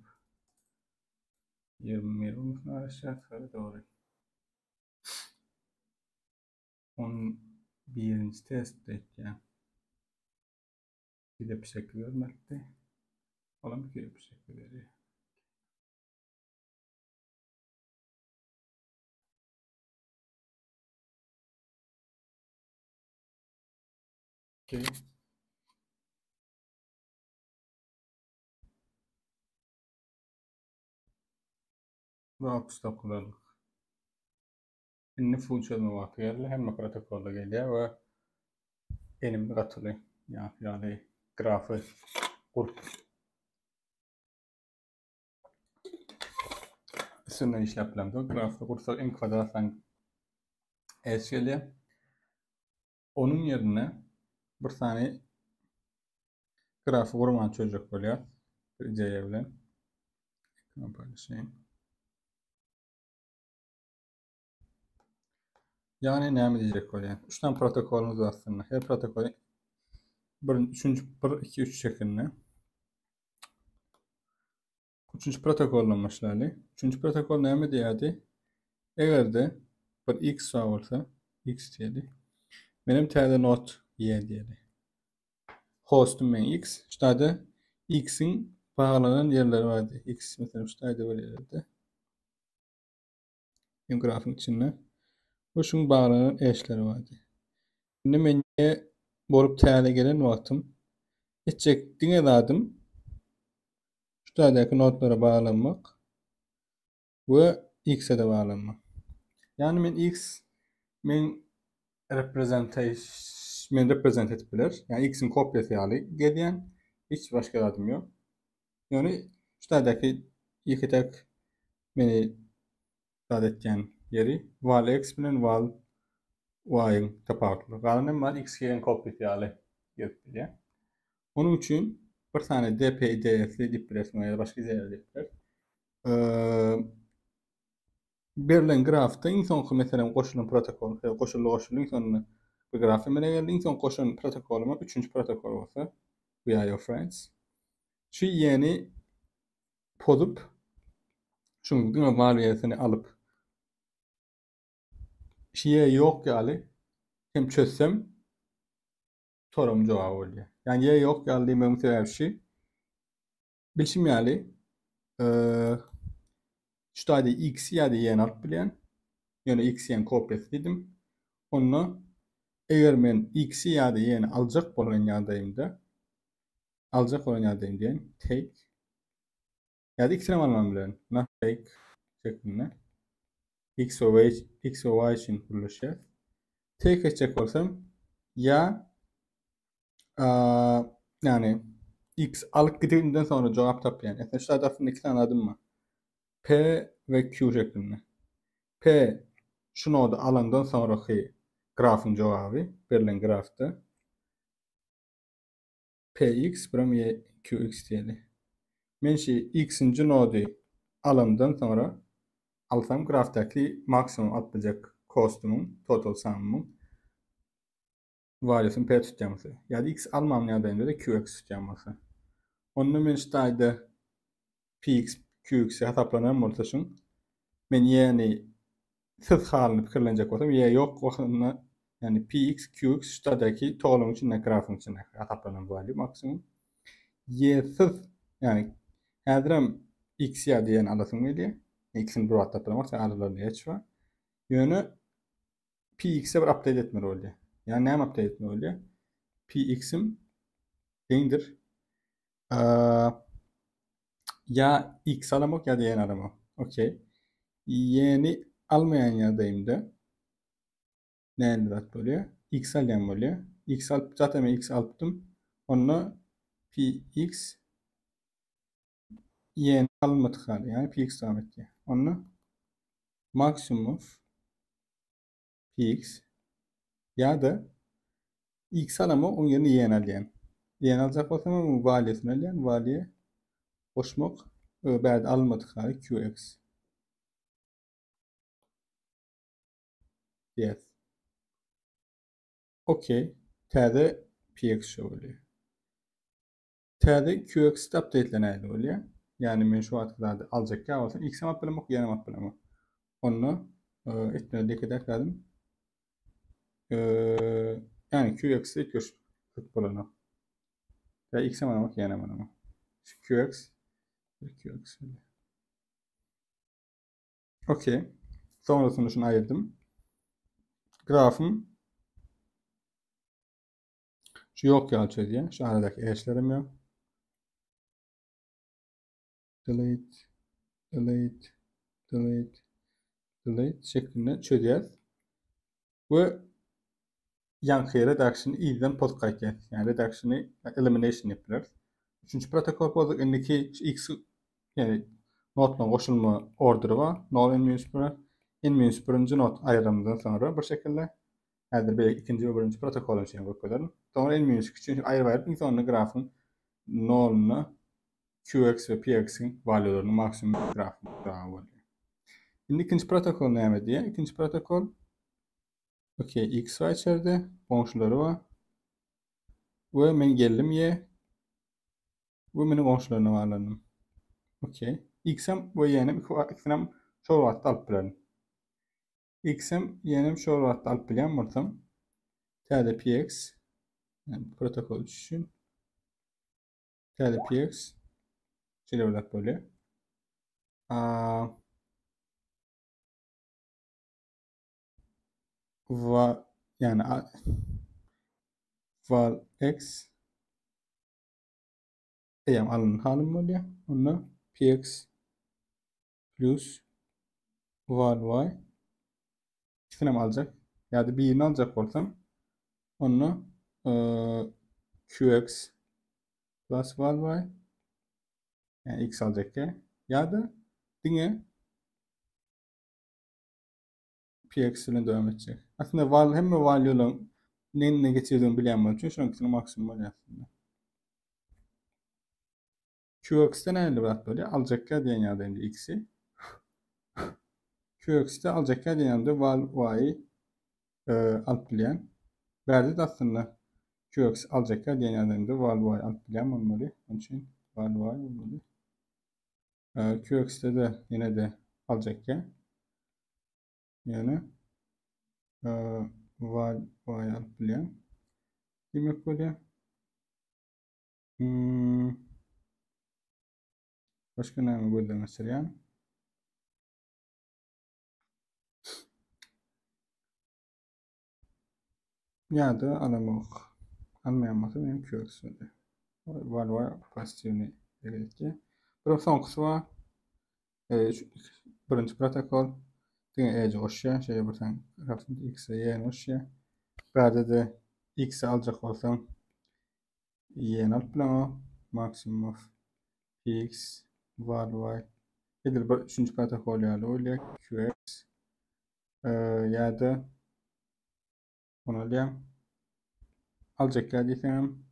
20 olmasını araştıracak. Doğru. 11. testteyken bir de bir şekilde görmekte. Olan bir şekilde veriyor. Okey. Bu 60'da kullanılır. Şimdi funksiyon vakti geldi. Hem protokolda geliyor ve benim katılıyor. Yani grafı kurup üstünden işlemlerinde grafı kursak en kvadratan es geliyor. Onun yerine bir tane grafı kurman çocuk oluyor. Rica bilen. Ekran paylaşayım. Yani ne mi diyecek oluyor? 3 tane protokolümüz var aslında. Her protokolü 1, 2, 3 şeklinde. 3. protokolle başlayalım. 3. protokol ne mi deyadi? Eğer de bir x olsa x diyeli. Benim tane not y diyeli. Hostum ben x. İşte de x'in bağlanan yerleri vardı. X mesela işte böyle yerlerde. Benim grafın içinde. Bu şun bağlanan eşleri vardı. Şimdi ben y bolup tane gelen vaktim. Etçektiğine dadım. Şuradaki notlara bağlanmak ve x'e de bağlanmak. Yani ben x men represent etip bilir. Yani x'in kopyası yani gelen hiç başka adım yok. Yani şuradaki iki tek beni adetken yeri val x bilen val y'ın tapaklı. Kalanın var x'in kopyası yani gelip onun için bir tane dp'de dip bilir başka yerlerde dip bilir. Berilen grafta inson mesela koşulan protokol, koşulan insonun bir grafı mene geldi. İnson koşulan protokoluma 3. protokol olsa we are your friends. Şu yeni podup şunun gün maliyetini alıp şeye yok yani hem çözsem sorum cevabı oluyor. Yani ye yok yani mesela bir şey bilişim yani şu tane x ya da y'ni alıp bilen yani x y'nin kopyası dedim. Onu eğer ben x'i ya da y'ni alacak olan yerdeyimde alacak olan yerdeyim diyen take ya da x'ini almam bilen not take şeklinde x ve y için kuruluşu take edecek olsam ya yani x alıp gittiğinden sonra cevap toplayan yani şu tarafında iki tane adım var p ve q şeklinde p şu nodu alandan sonraki grafın cevabı verilen grafta px birim y qx diyelim. Men x'inci nodu alandan sonra alsam graftaki maksimum atlayacak costumun total sum'un valuesini p tutacağımızı. Yani x almam nedeniyle de qx tutacağımızı. Onun men ştayda px qx'i hesaplanan olsaşın men yani siz halini fikirlenecek olsam y yok vakına yani px qx ştaydaki toğlum için grafın içinde hesaplanan value maksimum. Y siz yani Häzirem x ya diýen alasym gelýär. ikisini bir wagtda atlamak aralarında geç var. Yönü px'e bir update etme rolü. Yani näme update etme rolü? Px'im değindir. Ya x alamak ya da y'ni alamak. Okey. Y'ni almayan yerdeyimde ne elde et böyle? X alyan böyle. X alıp zaten ben x alptım. Onu px y'ni almadık hali. Yani px devam etti. Onu maksimum px ya da x alama onun yerine y'ni alyan. Y'ni alacak olsam ama valiyetini alyan. Valiye koşmak. Berde almadık hali qx. Yes. Okey. T'de px şöyle. T'de qx updatelenaydı oluyor. Yani men şu atlarda alacak ya olsa x map bilemek yana map bilemek. Onu etmeli dikkat lazım. Yani qx'i köş futbolunu. Ya x'e manamak yana manamak. Qx qx. Okey. Sonrasında şunu ayırdım. Grafım şu yok ya diye. Şu aradaki eşlerim yok. Delete, delete, delete, delete şeklinde çözeceğiz. Ve yankı redaction iyiden podcast yani redaction'ı elimination yapılır. Üçüncü protokol bozuk indiki x yani notla koşulma orderı var. Null en minus birinci not ayrımından sonra bu şekilde yani bir ikinci ve birinci protokolün şeyini koyalım. Sonra en minus küçüğünü ayırıp sonra grafın null'unu qx ve px'in valülerini maksimum grafın daha oluyor. Şimdi ikinci protokol ne diye? İkinci protokol okey x var içeride komşuları var. Ve men geldim ye. Ve menin komşularına varlandım. Okey. X'em ve yeğenim ikisinem şol wagtda alıp bilerim. X'em yeğenim şol wagtda alıp bilen bolsam täze px yani protokol üçün täze px şeýle bolap bolýar. Va yani val x eýem alynan halym bolýar. Onda px plus val y ikisinem aljak. Ýa-da birini aljak bolsam onu qx plus val y yani x aljak ýa-da diňe px ile devam edecek. Aslında val hem val yolun ne geçirdiğini bilen için şu an maksimum var aslında. QX'te ne elde var böyle? Alacak ya diyen yerde x'i. QX'te alacak ya diyen yerde val y'yi alıp bilen. Verdi de aslında QX alacak ya diyen yerde val y'yi alıp bilen olmalı. Onun için val y olmalı. QX'te de yine de alacak ya. Yani val y'yi alıp bilen. Demek böyle. Başka ne mi böyle mesela? Ya da alamak. Almayanması benim köksüydü. Var pozisyonu gerekli. Bir sonrası var. Birinci protokol. Dine ece oşya. Şeye buradan rafında x'e y'ni oşya. Berde de x'e alacak olsam y'ni alıp bilama. Maksimum of px var y. Edir bir üçüncü protokol yani öyle qx ya da onu alayım. Alacak geldiysem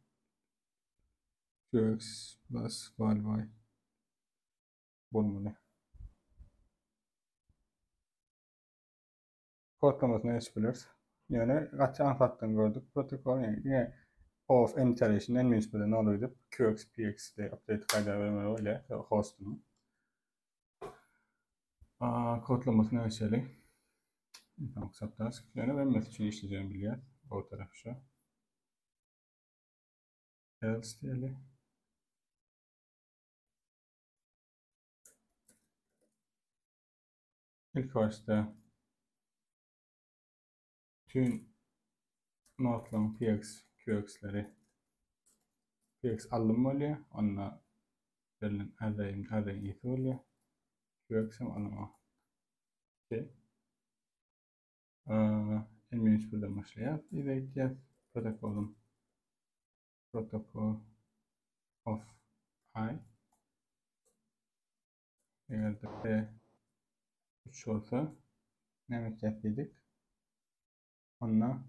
qx plus var y bulmalı. Kodlamasını yaşayabiliriz. Yani kaçan faktörünü gördük. Protokol yani of n iteration en minus ne oluyordu? QX, PX de update kayda verme öyle host'unu. Kodlamasını yaşayalım. Tamam, kısa task. Yani ben mesela için işleyeceğim biliyor. O taraf şu. Else diyelim. ilk başta bütün notların px, qx'leri px alınma oluyor. Onunla verilen array'in iyisi oluyor. Qx'im alınma. Okay. En birinci buradan başlayıp izleyeceğiz. Protocol of I. Eğer de 3 olsa ne yapacaktık? Onunla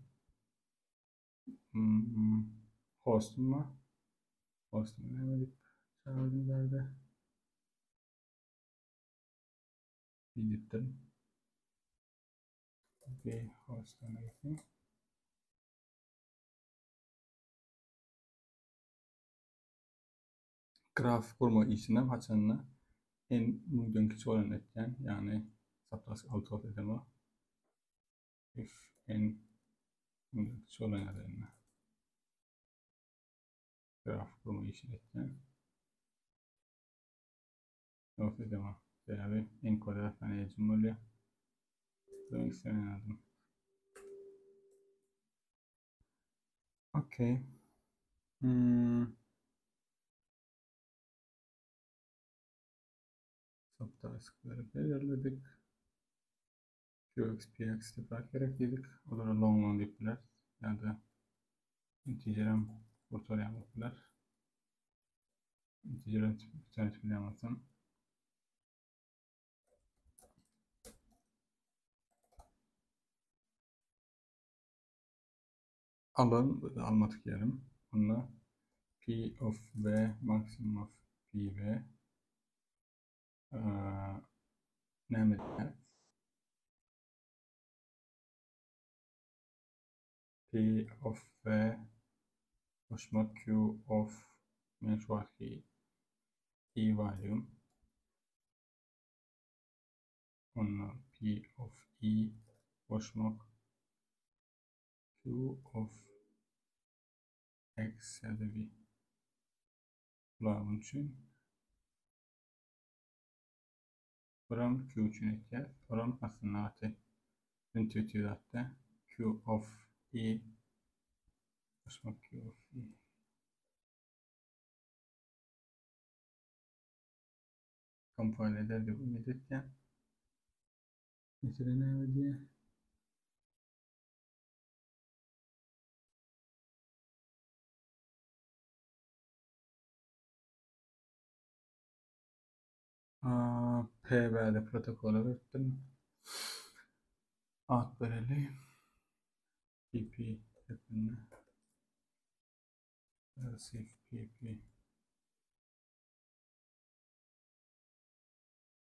host'uma ne verip çağırdım nerede? Gittim. Bir host'una gittim. Graf kurma işini haçanına en mümkün olan etken yani saptask auto edeme if en mümkün olan yerine graf kurma işini etken auto edeme değerli en kolay tanıyıcım oluyor. Demek istemiyorum. Okay. Subtask'ları belirledik. Qx, px fark gerektirdik. Onlara long dipler ya da integer'im kurtarıyan dipler. Integer'e bilemezsem almadık yerim. Onunla p of v maximum of p v ne medya p of v boşmak q of menşuaki e volume onunla p of e boşmak q of x ya da v bunun için buram q için etken buram aslında artık intuitive hatta q of e boşmak q of e compile eder diye ümit etken mesela ne diye PB'de protokola verdim. Ad belirli. PP yakını. Receive PP.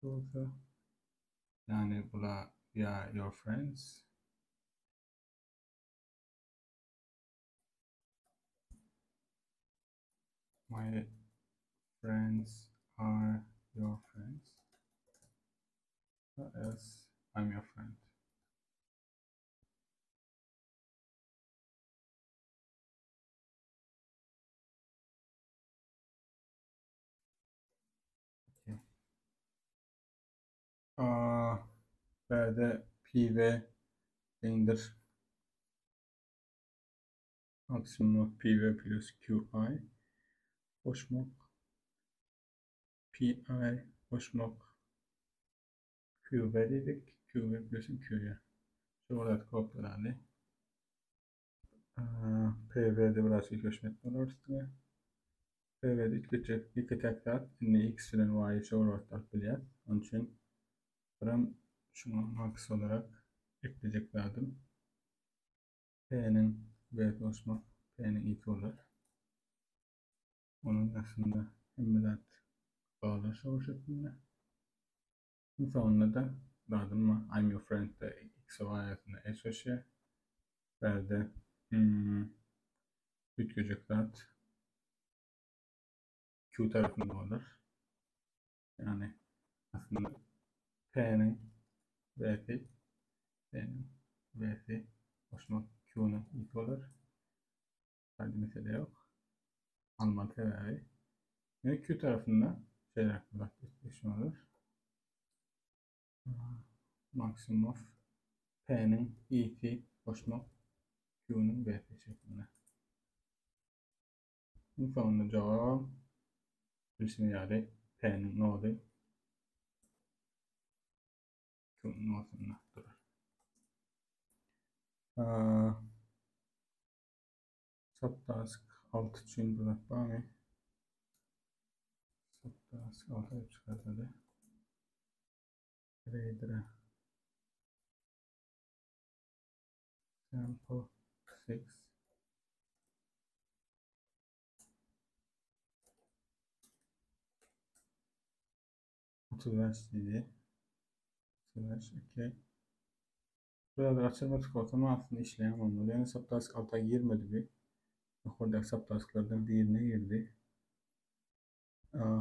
Burada. Yani bula ya your friends. My friends are your friends. Or else I'm your friend. Okay. B'de PV indir. Maksimum PV plus QI. Boşmak. PI boşmak. Q dedik. QV plus Q'ya. Şurada kopyalarla. PV'de burası köşmetler ortaya. PV'de iki tekrar x filan y'yi çoğu ortak bilyat. Onun için buram şunu max olarak ekleyeceklerdim. P'nin B koşmak, P'nin it olur. Onun aslında embedded bağlaşı o şeklinde. Sonunda da derdim mı I'm your friend de x ve y arasında eşleşiyor. B'de bütkücükler Q tarafında olur. Yani aslında P'nin V'si boşmak Q'nun ilk olur. Sadece mesele yok. Alman teori. Ve Q tarafında şeyler kullanmak olur. Maximum of P'nin ET koşmak Q'nun BT şeklinde. Bu sonunda cevap birisini yani P'nin nodu Q'nun nodunda durur. Subtask 6 için durak var mı? Subtask 6'ya çıkartadı. Trader'a sample 6 35 dedi. 35 okey. Burada açılma tıklatma aslında işleyen olmalı. Yani subtask 6'ya girmedi bir. Yukarıdaki subtasklardan birine girdi.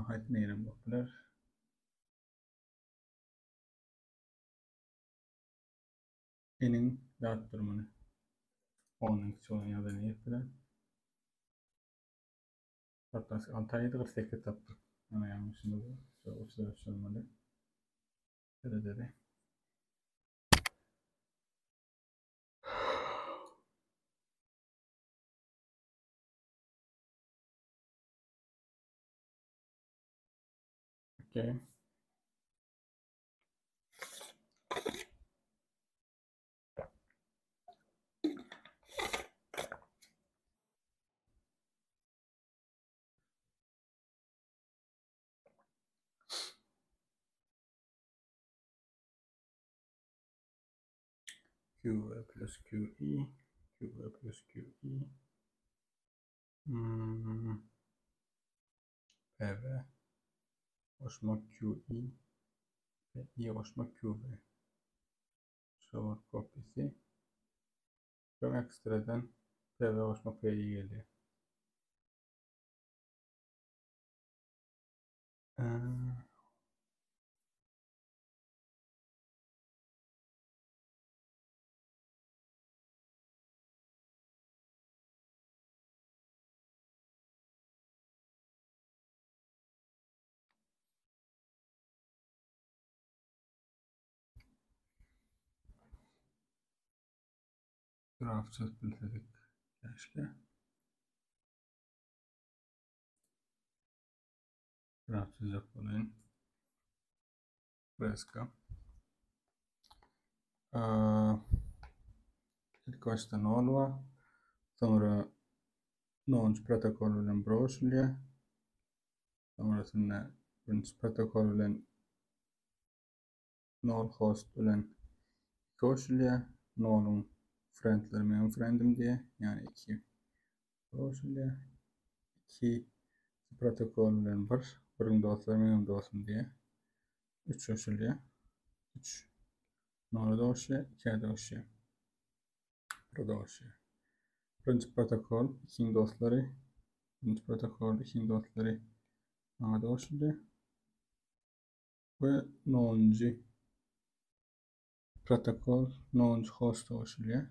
Hadi neyle baktılar. Enin dağıt durumunu. Onun için olan yazını yaptılar. Subtask 6'ya 48 taptık. Ana yanlışım oldu. Şöyle uçlar açılmadı. Şöyle dedi. Okey. QE plus QE. QE plus QE. PV. Koşmak QE. PI koşmak QV. Short kopyası. Çok ekstradan PV koşmak PI geliyor. Grafçız bildirdik. Keşke. Grafçız yapılayım. Fresca. İlk başta Nolva. Sonra Launch protokol bilen browser'liye. Sonrasında birinci protokol bilen Nol host bilen browser'liye. Nol'un friendleri benim friendim diye. Yani iki browser'liye. İki protokol bilen birin dostları benim dostum diye. Üç browser'liye. Üç Nol'a doşuyor. İkiye doşuyor. Doşuyor. Birinci protokol, ikinci dostları. Birinci protokol, ikinci dostları bana doşuyor. Ve noncu protokol, noncu host doşuyor.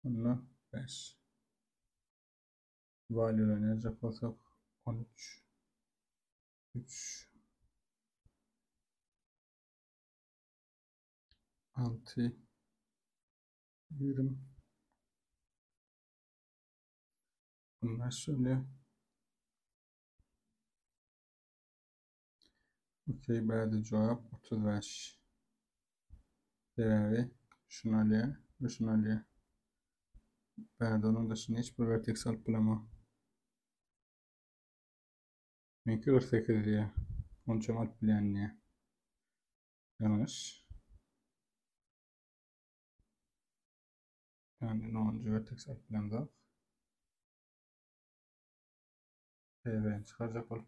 Bununla 5. Value'larını yazacak olsak 13, 3, 6, 20. Bunlar şöyle. Okey, بعد cevap 35. Değerli şunalya ve şunalya. بعد onun dışında hiçbir vertex alıp bulama. Mümkün 48 diye. Onu çamat bilen diye. Yanlış. Yani 10. vertex alıp bilen de. Evet, çıkaracak olup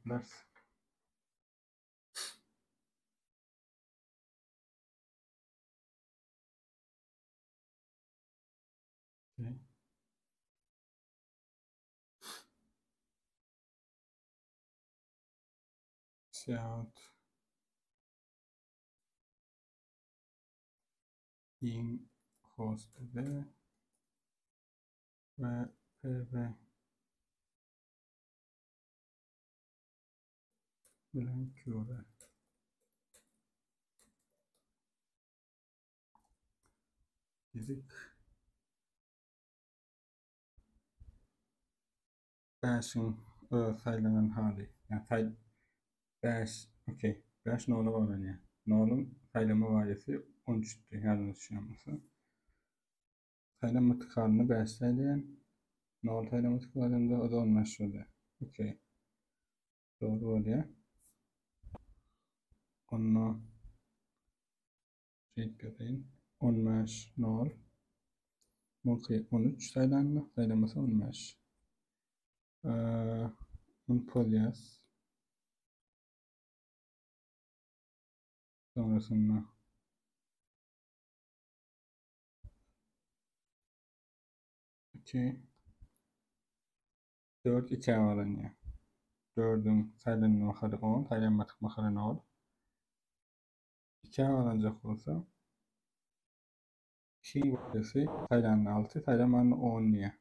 okay. Shout in host ve pv bilen qv Fizik 5'in saylanan hali. Yani 5, okey. 5 nolu var yani. Nolun saylama valisi 13'tü. Yanlış yapması. Saylama tıkarını 5 saylayan. Nol saylama tıkarında o da 10 şurada. Okey. Doğru oluyor. Onu şey göreyim. 15 nol. Mümkün 13 saylanma. Saylaması 15. Polyas. Sonrasında 2 4 2 avalanıyor. 4'ün sayılanın makarı 10, sayılanmatık makarı ne olur? 2 avalanacak olsa 2'nin valisi sayılanın 6, sayılanmanın 10 niye?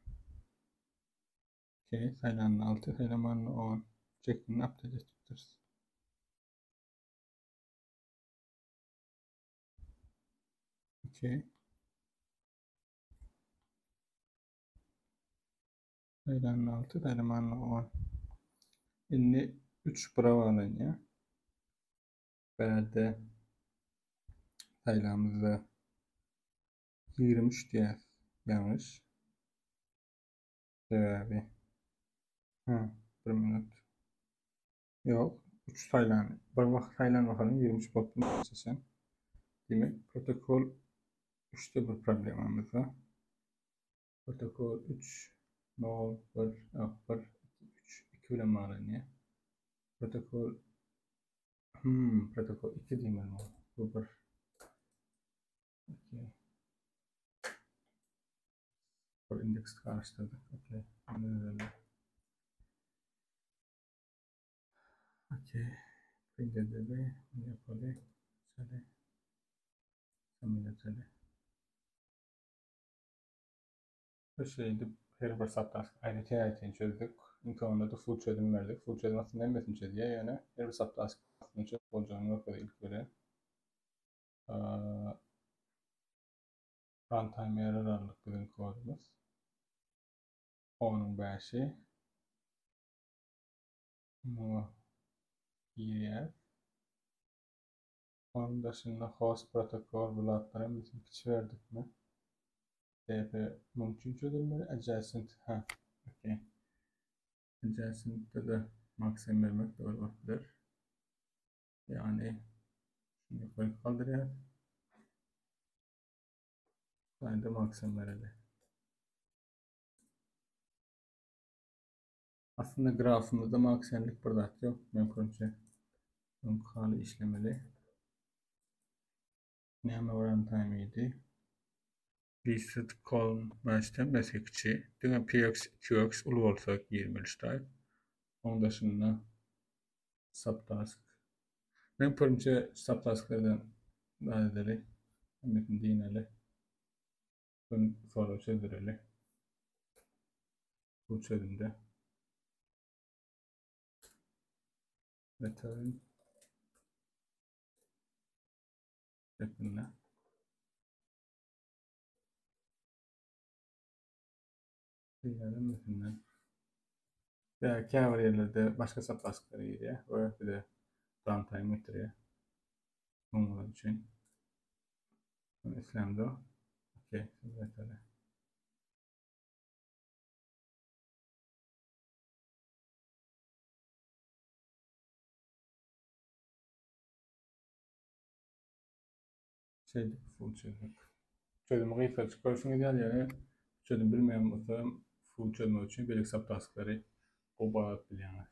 2 sayılanın 6, sayılanmanın 10 şeklinde update tutarız. Okay. Sayılanın 6, sayılanmanın 10. Şimdi 3 bravo alanıyor. Berde sayılamızda 23 diye yanlış. Sebebi. Ha, bir minut. Yok. 3 sayılan. Bir vakit sayılan bakalım 23 bakımı seçen. Demek protokol 3'te bir problemimiz var. Protokol 3 0 1 1 3 2 ile bağlanıyor. Protokol protokol 2 değil mi? Bu 1 2 bu indeks karıştırdık. Okey. Okey. Print'de bunu yapalım. Şöyle. Şöyle. Bu şeydi. Her bir subtask ayrıca çözdük. İmtihanında da full çözüm verdik. Full çözüm aslında en basit çözüyor. Yani her bir subtask aslında çok olacağını yok ilk böyle. Runtime error aldık bizim kodumuz. Onun 5'i. Bu PDF. Onun dışında host protokol bulatlara bizim küçük verdik mi? DP mümkün çözülmeli. Adjacent. Ha. Okay. Adjacent'te de maksimum vermek doğru olabilir. Yani şimdi yukarı kaldırıyor. Ben de maksimum verelim. Aslında grafımızda maksimumlik burada yok. Mümkünce hali işlemeli. Ne ama runtime idi? Reset column baştan basikçi. Değil PX, QX ulu olsak 20 işler. Onun dışında subtask. Ben pırınca subtasklardan daha edeli. Metin dineli. Bunu sonra çözüreli. Bu çözümde. Return. Şeklinde. Diğer metinden. Veya kâvar yerlerde başka subtaskları giriyor. Ve bir de runtime getiriyor. Bunlar için. İslam'da. Okey. Return. Şeyde full çözüm. Çözümü kıyıtlar çıkarsın ideal yani. Çözüm bilmeyen olsa full çözüm için belirli subtaskları o bağlat bilen.